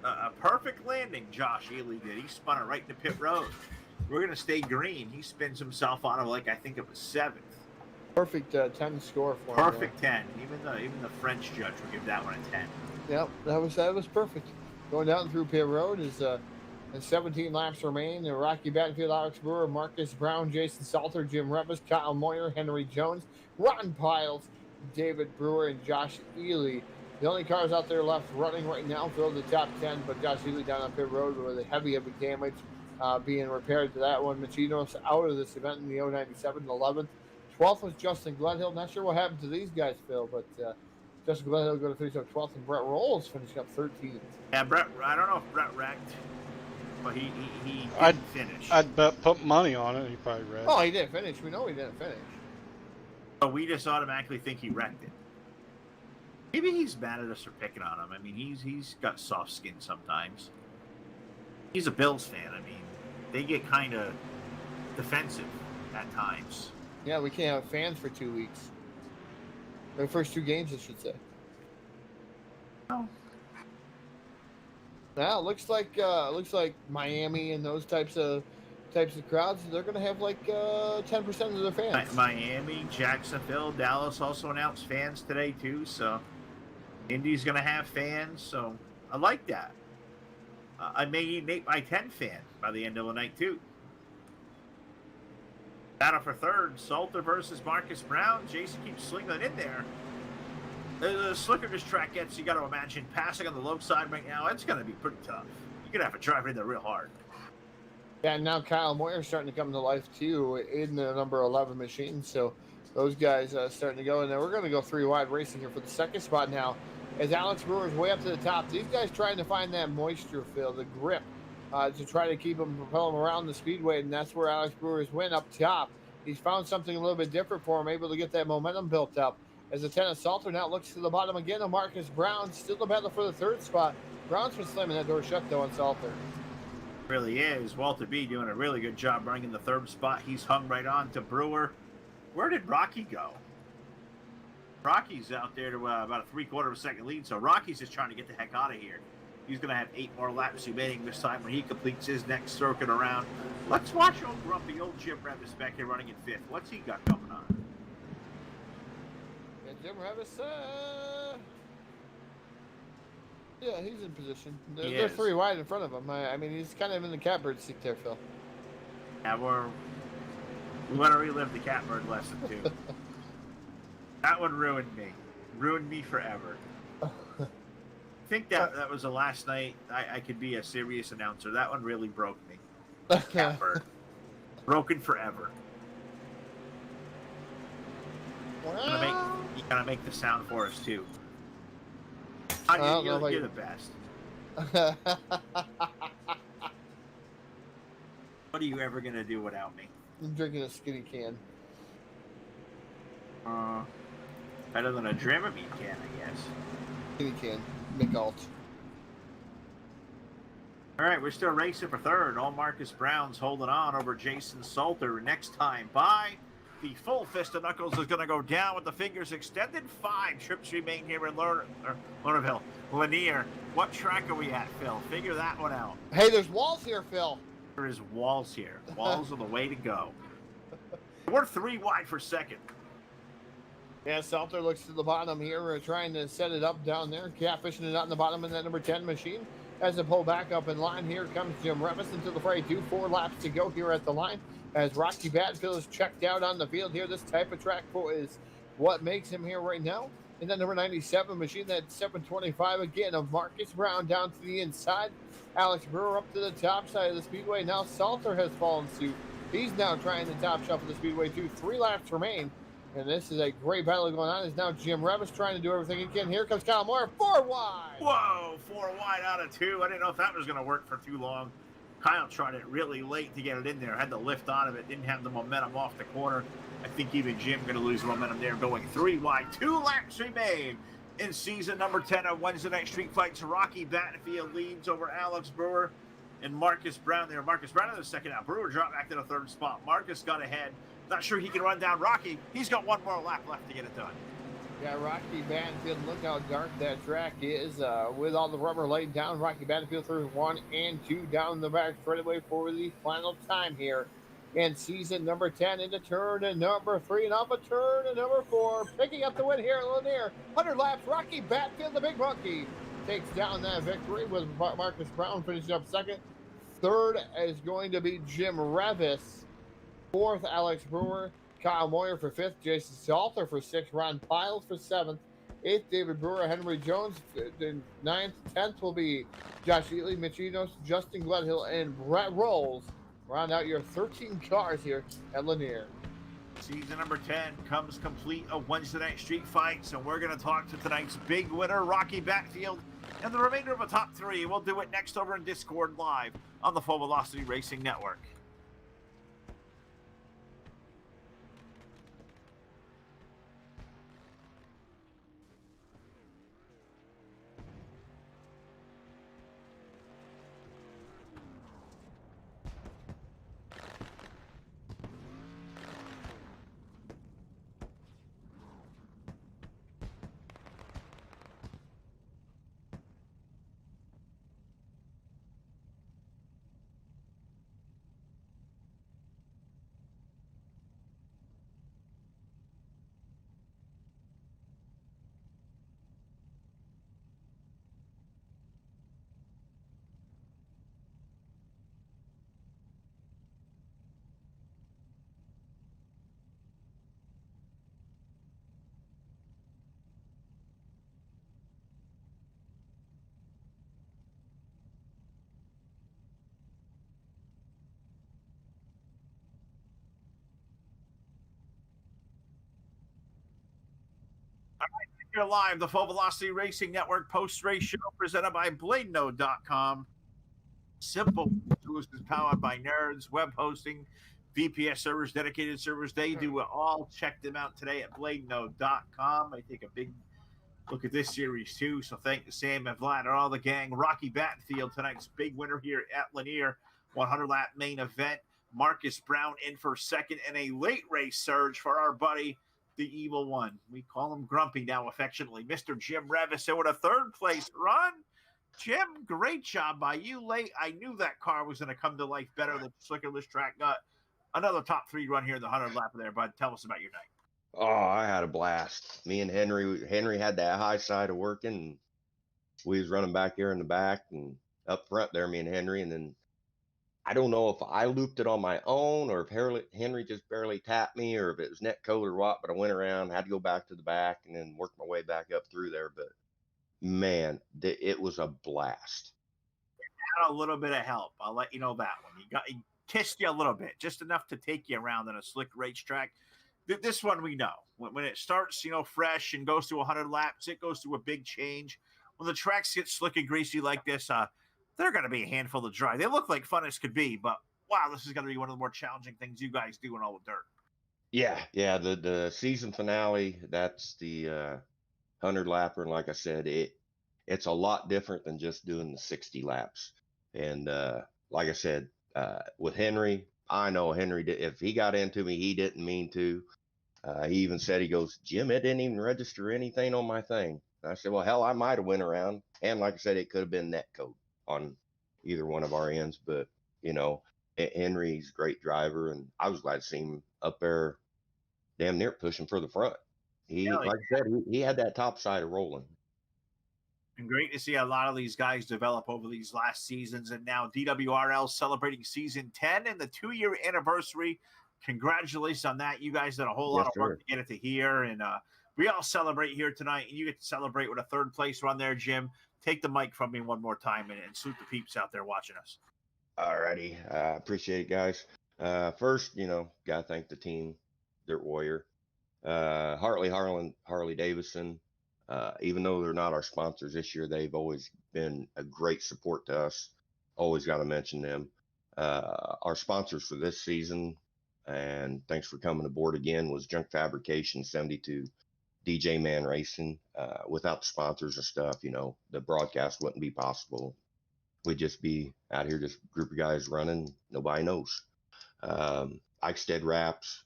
A perfect landing, Josh Ely did. He spun it right into pit road. We're going to stay green. He spins himself on like I think it was 7th. Perfect 10 score for him. Perfect 10. Even the French judge will give that one a 10. Yep, that was perfect. Going down through pit road is and 17 laps remain. Rocky Batfield, Alex Brewer, Marcus Brown, Jason Salter, Jim Revis, Kyle Moyer, Henry Jones, Ron Piles, David Brewer, and Josh Ely. The only cars out there left running right now fill the top 10, but Josh Ely down on pit road with a heavy damage being repaired to that one. Machinos out of this event in the 097, 11th. 12th was Justin Gledhill. Not sure what happened to these guys, Phil, but Justin Gledhill go to finish up 12th, and Brett Rolls finishing up 13th. Yeah, Brett. I don't know if Brett wrecked, but he didn't finish. I'd put money on it. He probably wrecked. Oh, he didn't finish. We know he didn't finish. So we just automatically think he wrecked it. Maybe he's mad at us for picking on him. I mean, he's got soft skin sometimes. He's a Bills fan. I mean, they get kind of defensive at times. Yeah, we can't have fans for 2 weeks. The first 2 games, I should say. Oh. Now looks like Miami and those types of crowds, they're going to have like 10% of their fans. Miami, Jacksonville, Dallas also announced fans today too. So Indy's going to have fans, so I like that. I may need an 8x10 fan by the end of the night, too. Battle for third, Salter versus Marcus Brown. Jason keeps slinging it in there. The slicker this track gets, you got to imagine, passing on the low side right now, it's going to be pretty tough. You're going to have to drive it in there real hard. Yeah, and now Kyle Moyer's starting to come to life, too, in the number 11 machine. So those guys starting to go. And then we're going to go 3 wide racing here for the second spot now. As Alex Brewer's way up to the top, these guys trying to find that moisture fill, the grip, to try to keep them, propel them around the speedway, and that's where Alex Brewer's went up top. He's found something a little bit different for him, able to get that momentum built up. As the 10 of Salter now looks to the bottom again of Marcus Brown, still the battle for the third spot. Brown's been slamming that door shut, though, on Salter. Really is. Walter B doing a really good job running in the third spot. He's hung right on to Brewer. Where did Rocky go? Rocky's out there to about a 3/4 of a second lead, so Rocky's just trying to get the heck out of here. He's going to have 8 more laps remaining this time when he completes his next circuit around. Let's watch old grumpy old Jim Revis back here running in 5th. What's he got going on? Yeah, Jim Revis, yeah, he's in position. They're 3 wide in front of him. I mean, he's kind of in the catbird seat there, Phil. Yeah, we want to relive the catbird lesson, too. That one ruined me. Ruined me forever. I think that was the last night I could be a serious announcer. That one really broke me. Catbird. Broken forever. You gotta make the sound for us, too. You're the best. What are you ever gonna do without me? I'm drinking a skinny can. Better than a Dramamine can, I guess. Skinny can. McAlt. All right, we're still racing for third. All Marcus Brown's holding on over Jason Salter. Next time by, the full fist of knuckles is going to go down with the fingers extended. 5 trips remain here in Lernerville. Lanier. What track are we at, Phil? Figure that one out. Hey, there's walls here, Phil. There is walls here. Walls are the way to go. We're 3 wide for second. Yeah, Salter looks to the bottom here, trying to set it up down there. Catfishing it out in the bottom in that number 10 machine. As they pull back up in line, here comes Jim Revis into the fray. 4 laps to go here at the line. As Rocky Badfield is checked out on the field here. This type of track is what makes him here right now. In that number 97 machine, that 725 again of Marcus Brown down to the inside. Alex Brewer up to the top side of the speedway. Now Salter has fallen suit. He's now trying to top shuffle the speedway too. 3 laps remain. And this is a great battle going on. Is now Jim Revis trying to do everything he can. Here comes Kyle Moore, 4 wide. Whoa, 4 wide out of 2. I didn't know if that was going to work for too long. Kyle tried it really late to get it in there. Had the lift out of it. Didn't have the momentum off the corner. I think even Jim going to lose momentum there, going 3 wide. 2 laps remain in season number 10 of Wednesday Night Street Fights. Rocky Battenfield leads over Alex Brewer and Marcus Brown there. Marcus Brown in the second out. Brewer dropped back to the third spot. Marcus got ahead. Not sure he can run down Rocky. He's got 1 more lap left to get it done. Yeah, Rocky Banfield, look how dark that track is. With all the rubber laid down, Rocky Banfield through 1 and 2 down the back straightaway for the final time here in season number 10 into turn number 3 and off a turn number 4. Picking up the win here at Lanier. 100 laps, Rocky Banfield, the big monkey, takes down that victory with Marcus Brown finishing up second. Third is going to be Jim Revis. 4th, Alex Brewer. Kyle Moyer for 5th. Jason Salter for 6th. Ron Piles for 7th. 8th, David Brewer. Henry Jones. 9th. 10th will be Josh Ely, Mitch Enos, Justin Gledhill, and Brett Rolls. Round out your 13 cars here at Lanier. Season number 10 comes complete of Wednesday Night Street Fights, and we're going to talk to tonight's big winner, Rocky Batfield, and the remainder of the top 3. We'll do it next over in Discord live on the Full Velocity Racing Network. Here live, the Full Velocity Racing Network post-race show presented by BladeNode.com. Simple solutions powered by nerds, web hosting, VPS servers, dedicated servers. They do it all. Check them out today at BladeNode.com. I take a big look at this series too. So thank you, Sam and Vlad and all the gang. Rocky Battenfield, tonight's big winner here at Lanier, 100-lap main event. Marcus Brown in for second, and a late race surge for our buddy, the evil one. We call him Grumpy now affectionately, Mr. Jim Revis. So with a third place run, Jim, great job by you late. I knew that car was going to come to life better than slickerless track. Got another top 3 run here in the 100 lap there, bud. Tell us about your night. Oh, I had a blast. Me and Henry had that high side of working, and we was running back here in the back and up front there, me and Henry, and then I don't know if I looped it on my own or if Henry just barely tapped me or if it was net code or what, but I went around, had to go back to the back and then work my way back up through there. But man, it was a blast. Had a little bit of help. I'll let you know that one. He kissed you a little bit, just enough to take you around on a slick racetrack. This one we know. When it starts, fresh and goes to 100 laps, it goes through a big change. When the tracks get slick and greasy like this, they're going to be a handful to drive. They look like fun as could be, but wow, this is going to be one of the more challenging things you guys do in all the dirt. Yeah. The season finale, that's the 100 lapper, and like I said, it's a lot different than just doing the 60 laps. And like I said, with Henry, I know Henry did. If he got into me, he didn't mean to. He even said, he goes, Jim, it didn't even register anything on my thing. And I said, well, hell, I might have went around, and like I said, it could have been net code on either one of our ends. But Henry's a great driver, and I was glad to see him up there damn near pushing for the front. Like I said, he had that top side of rolling. And great to see a lot of these guys develop over these last seasons, and now DWRL celebrating season 10 and the 2-year anniversary. Congratulations on that. You guys did a whole lot of work to get it to here, and we all celebrate here tonight, and you get to celebrate with a third place run there, Jim. Take the mic from me one more time and salute the peeps out there watching us. All righty. Appreciate it, guys. First, got to thank the team, Dirt Warrior, Harley Davidson. Even though they're not our sponsors this year, they've always been a great support to us. Always got to mention them. Our sponsors for this season, and thanks for coming aboard again, was Junk Fabrication 72. DJ Man Racing. Without the sponsors and stuff, the broadcast wouldn't be possible. We'd just be out here, just a group of guys running. Nobody knows. Eichstead Wraps,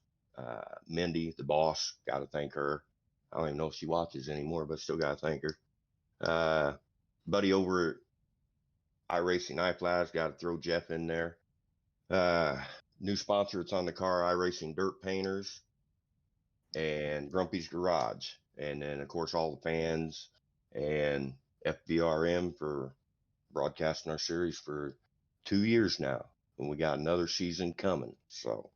Mindy, the boss, got to thank her. I don't even know if she watches anymore, but still got to thank her. Buddy over at IracingIflag, got to throw Jeff in there. New sponsor, it's on the car, iRacing Dirt Painters and Grumpy's Garage, and then of course all the fans and FBRM for broadcasting our series for 2 years now, and we got another season coming. So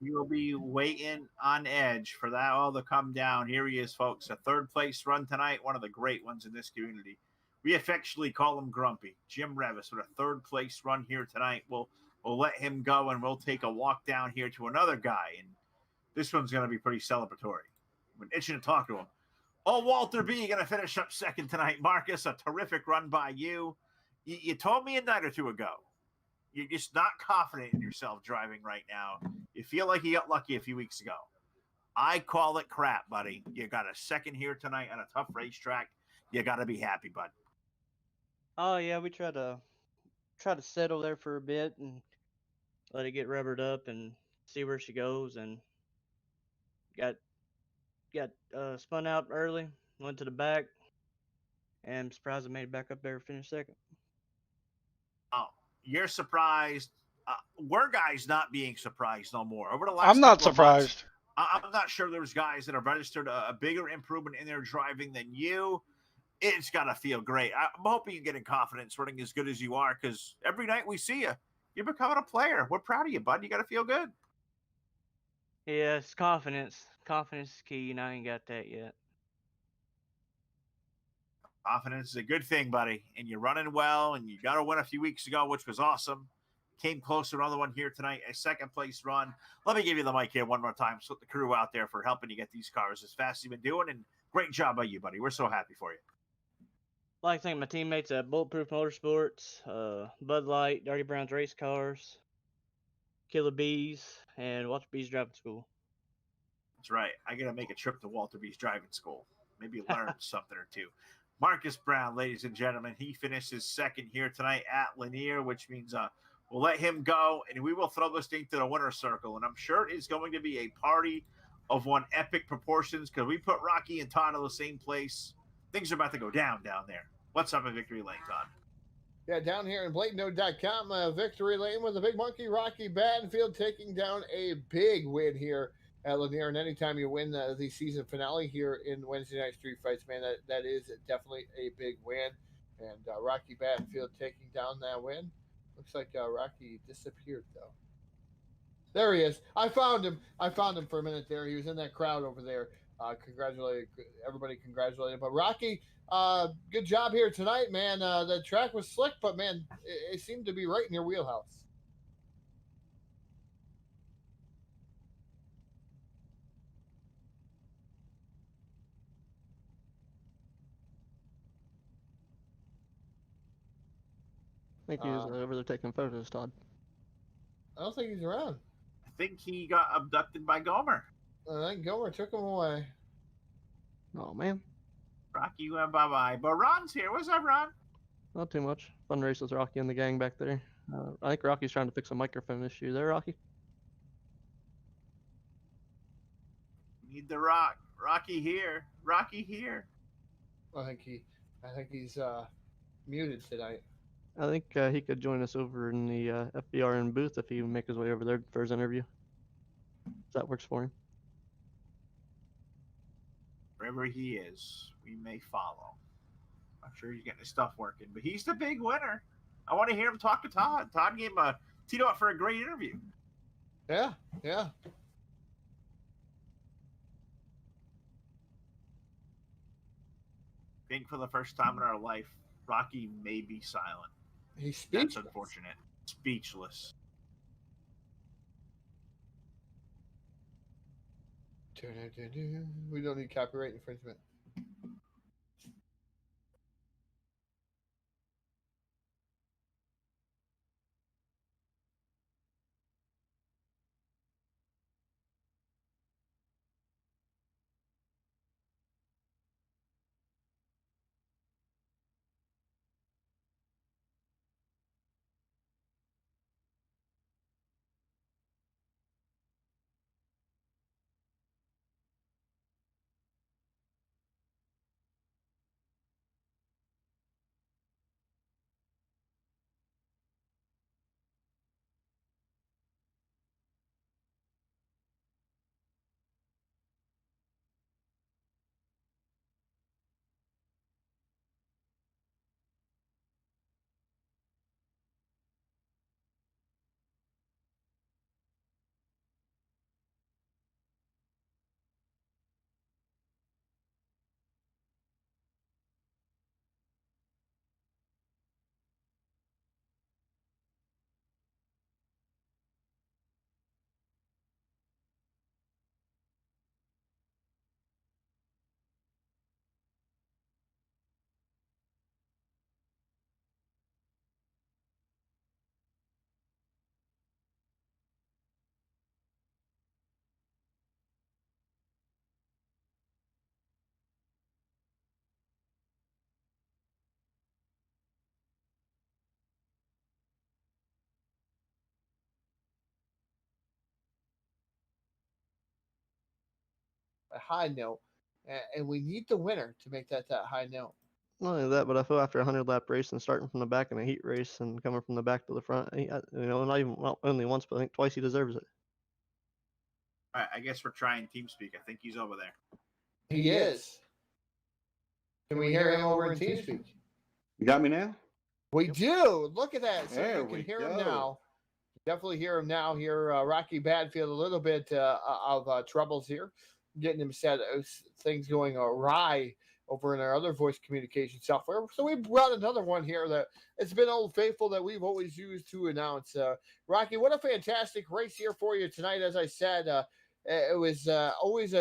we will be waiting on edge for that all to come down. Here he is, folks, a third place run tonight, one of the great ones in this community. We affectionately call him Grumpy. Jim Revis with a third place run here tonight. We'll let him go, and we'll take a walk down here to another guy, and this one's going to be pretty celebratory. I've been itching to talk to him. Oh, Walter B. going to finish up second tonight. Marcus, a terrific run by you. You told me a night or two ago, you're just not confident in yourself driving right now. You feel like you got lucky a few weeks ago. I call it crap, buddy. You got a second here tonight on a tough racetrack. You got to be happy, bud. Oh, yeah, we try to settle there for a bit and let it get rubbered up and see where she goes, and got spun out early, went to the back, and I'm surprised I made it back up there, finished second. Oh, you're surprised. We're guys not being surprised no more. Over the last I'm not couple of months, surprised. I'm not sure there's guys that have registered a bigger improvement in their driving than you. It's got to feel great. I'm hoping you get in confidence running as good as you are, because every night we see you, you're becoming a player. We're proud of you, bud. You got to feel good. Yeah, it's confidence. Confidence is key, and I ain't got that yet. Confidence is a good thing, buddy. And you're running well, and you got a win a few weeks ago, which was awesome. Came close to another one here tonight, a second place run. Let me give you the mic here one more time. So the crew out there for helping you get these cars as fast as you've been doing, and Great job by you, buddy. We're so happy for you. I'd like to thank my teammates at Bulletproof Motorsports, Bud Light, Dirty Brown's Race Cars, Killer Bees, and Walter Bees Driving School. That's right. I got to make a trip to Walter B's driving school. Maybe learn something or two. Marcus Brown, ladies and gentlemen, he finished his second here tonight at Lanier, which means we'll let him go, and we will throw this thing to the winner's circle. And I'm sure it's going to be a party of one epic proportions because we put Rocky and Todd in the same place. Things are about to go down there. What's up in Victory Lane, Todd? Yeah, down here in BladeNote.com, Victory Lane with the Big Monkey, Rocky Badfield, taking down a big win here at Lanier. And anytime you win the season finale here in Wednesday Night Street Fights, man, that is definitely a big win. And Rocky Badfield taking down that win. Looks like Rocky disappeared, though. There he is. I found him for a minute there. He was in that crowd over there. Everybody congratulated. But Rocky, good job here tonight, man. The track was slick, but, man, it seemed to be right in your wheelhouse. I think he was over there taking photos, Todd. I don't think he's around. I think he got abducted by Gomer. I think Gomer took him away. Oh, man. Rocky went bye-bye. But Ron's here. What's up, Ron? Not too much. Fun race with Rocky and the gang back there. I think Rocky's trying to fix a microphone issue there, Rocky. Need the rock. Rocky here. Rocky here. I think he's muted tonight. I think he could join us over in the FBRN booth if he would make his way over there for his interview. If that works for him. Wherever he is, we may follow. I'm sure he's getting his stuff working, but he's the big winner. I want to hear him talk to Todd. Todd gave him teed up for a great interview. Yeah. I think for the first time in our life, Rocky may be silent. He's speechless. That's unfortunate. Speechless. We don't need copyright infringement. A high note, and we need the winner to make that high note. Not only that, but I feel after a 100-lap race and starting from the back in a heat race and coming from the back to the front, not only once, but I think twice he deserves it. All right, I guess we're trying TeamSpeak. I think he's over there. He is. Can we hear him over in TeamSpeak? You got me now? We do. Look at that. So There you can we hear him go. now. Definitely hear him now. Hear Rocky Badfield a little bit of troubles here, getting him set. Things going awry over in our other voice communication software. So we brought another one here that it's been Old Faithful that we've always used to announce. Rocky, what a fantastic race here for you tonight. As I said, it was always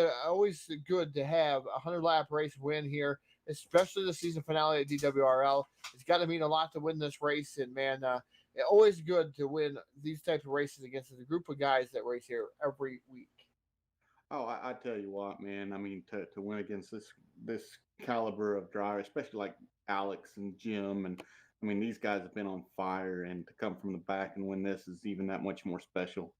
good to have a 100-lap race win here, especially the season finale at DWRL. It's got to mean a lot to win this race, and man, always good to win these types of races against a group of guys that race here every week. Oh, I tell you what, man. I mean, to win against this caliber of driver, especially like Alex and Jim, and I mean, these guys have been on fire, and to come from the back and win this is even that much more special.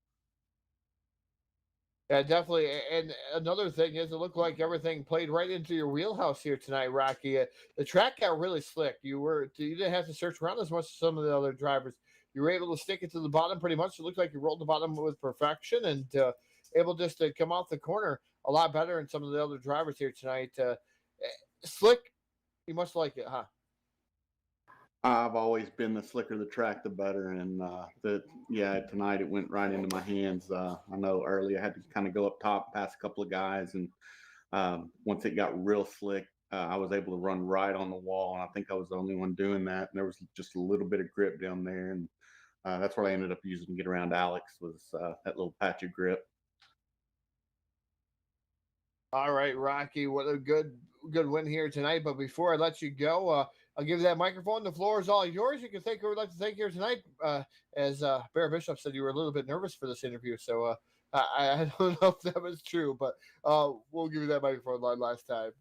Yeah, definitely. And another thing is, it looked like everything played right into your wheelhouse here tonight, Rocky. The track got really slick. You didn't have to search around as much as some of the other drivers. You were able to stick it to the bottom pretty much. It looked like you rolled the bottom with perfection, and able just to come off the corner a lot better than some of the other drivers here tonight. Slick, you must like it, huh? I've always been the slicker the track, the better. And tonight it went right into my hands. I know early I had to kind of go up top, pass a couple of guys. And once it got real slick, I was able to run right on the wall. And I think I was the only one doing that. And there was just a little bit of grip down there. And that's what I ended up using to get around Alex, was that little patch of grip. All right, Rocky, what a good win here tonight. But before I let you go, I'll give you that microphone. The floor is all yours. You can thank who would like to thank here tonight. As Bear Bishop said, you were a little bit nervous for this interview, so I don't know if that was true, but we'll give you that microphone line last time.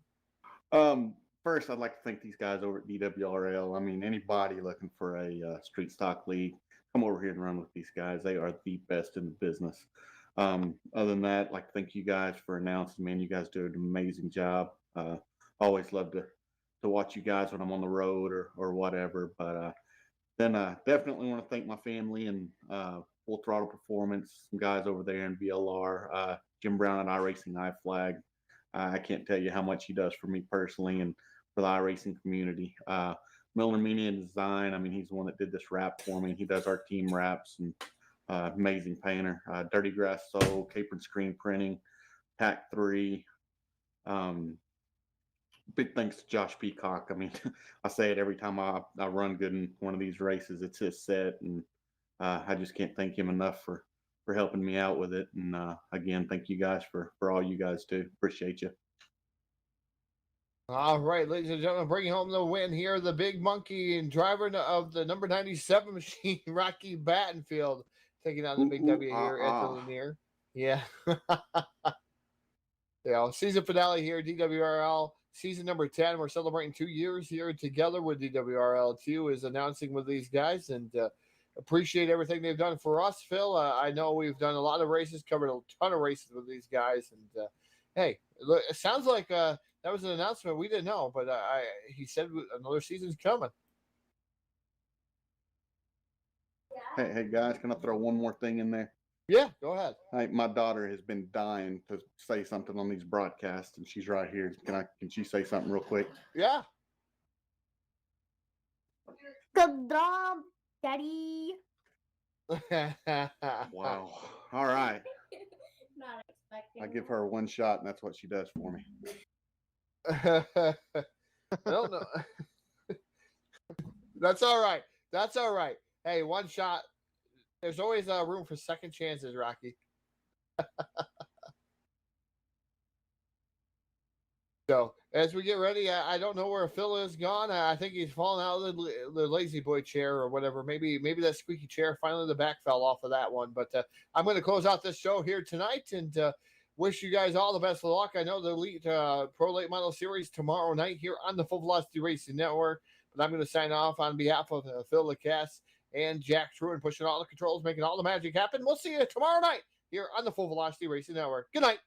First, I'd like to thank these guys over at DWRL. I mean, anybody looking for a street stock league, come over here and run with these guys. They are the best in the business. Other than that, I'd like to thank you guys for announcing, man. You guys do an amazing job. Always love to watch you guys when I'm on the road or whatever. But then definitely want to thank my family and Full Throttle Performance, some guys over there in VLR, Jim Brown at IracingIflag. I can't tell you how much he does for me personally and for the iRacing community. Milner Media and Design, I mean, he's the one that did this wrap for me. He does our team wraps, and amazing painter. Dirty Grass Soul, Capron Screen Printing, Tac 3. Big thanks to Josh Peacock. I mean, I say it every time I run good in one of these races. It's his set, and I just can't thank him enough for helping me out with it. And again, thank you guys for all you guys do. Appreciate you. All right, ladies and gentlemen, bringing home the win here, the big monkey and driver of the number 97 machine, Rocky Battenfield, taking on the big W here at the Lanier. Yeah. Yeah, season finale here, DWRL, season number 10. We're celebrating 2 years here together with DWRL2 is announcing with these guys, and appreciate everything they've done for us, Phil. I know we've done a lot of races, covered a ton of races with these guys, and hey, look, it sounds like that was an announcement we didn't know, but he said another season's coming. Hey guys, can I throw one more thing in there? Yeah, go ahead. My daughter has been dying to say something on these broadcasts, and she's right here. Can she say something real quick? Yeah. Good job, Daddy. Wow. All right. Not expecting. I give her one shot, and that's what she does for me. I don't know. That's all right. That's all right. Hey, one shot. There's always room for second chances, Rocky. So, as we get ready, I don't know where Phil is gone. I think he's fallen out of the lazy boy chair or whatever. Maybe that squeaky chair, finally the back fell off of that one. But I'm going to close out this show here tonight and wish you guys all the best of luck. I know the Elite Pro Late Model Series tomorrow night here on the Full Velocity Racing Network. But I'm going to sign off on behalf of Phil Lacasse and Jack Truin, pushing all the controls, making all the magic happen. We'll see you tomorrow night here on the Full Velocity Racing Network. Good night.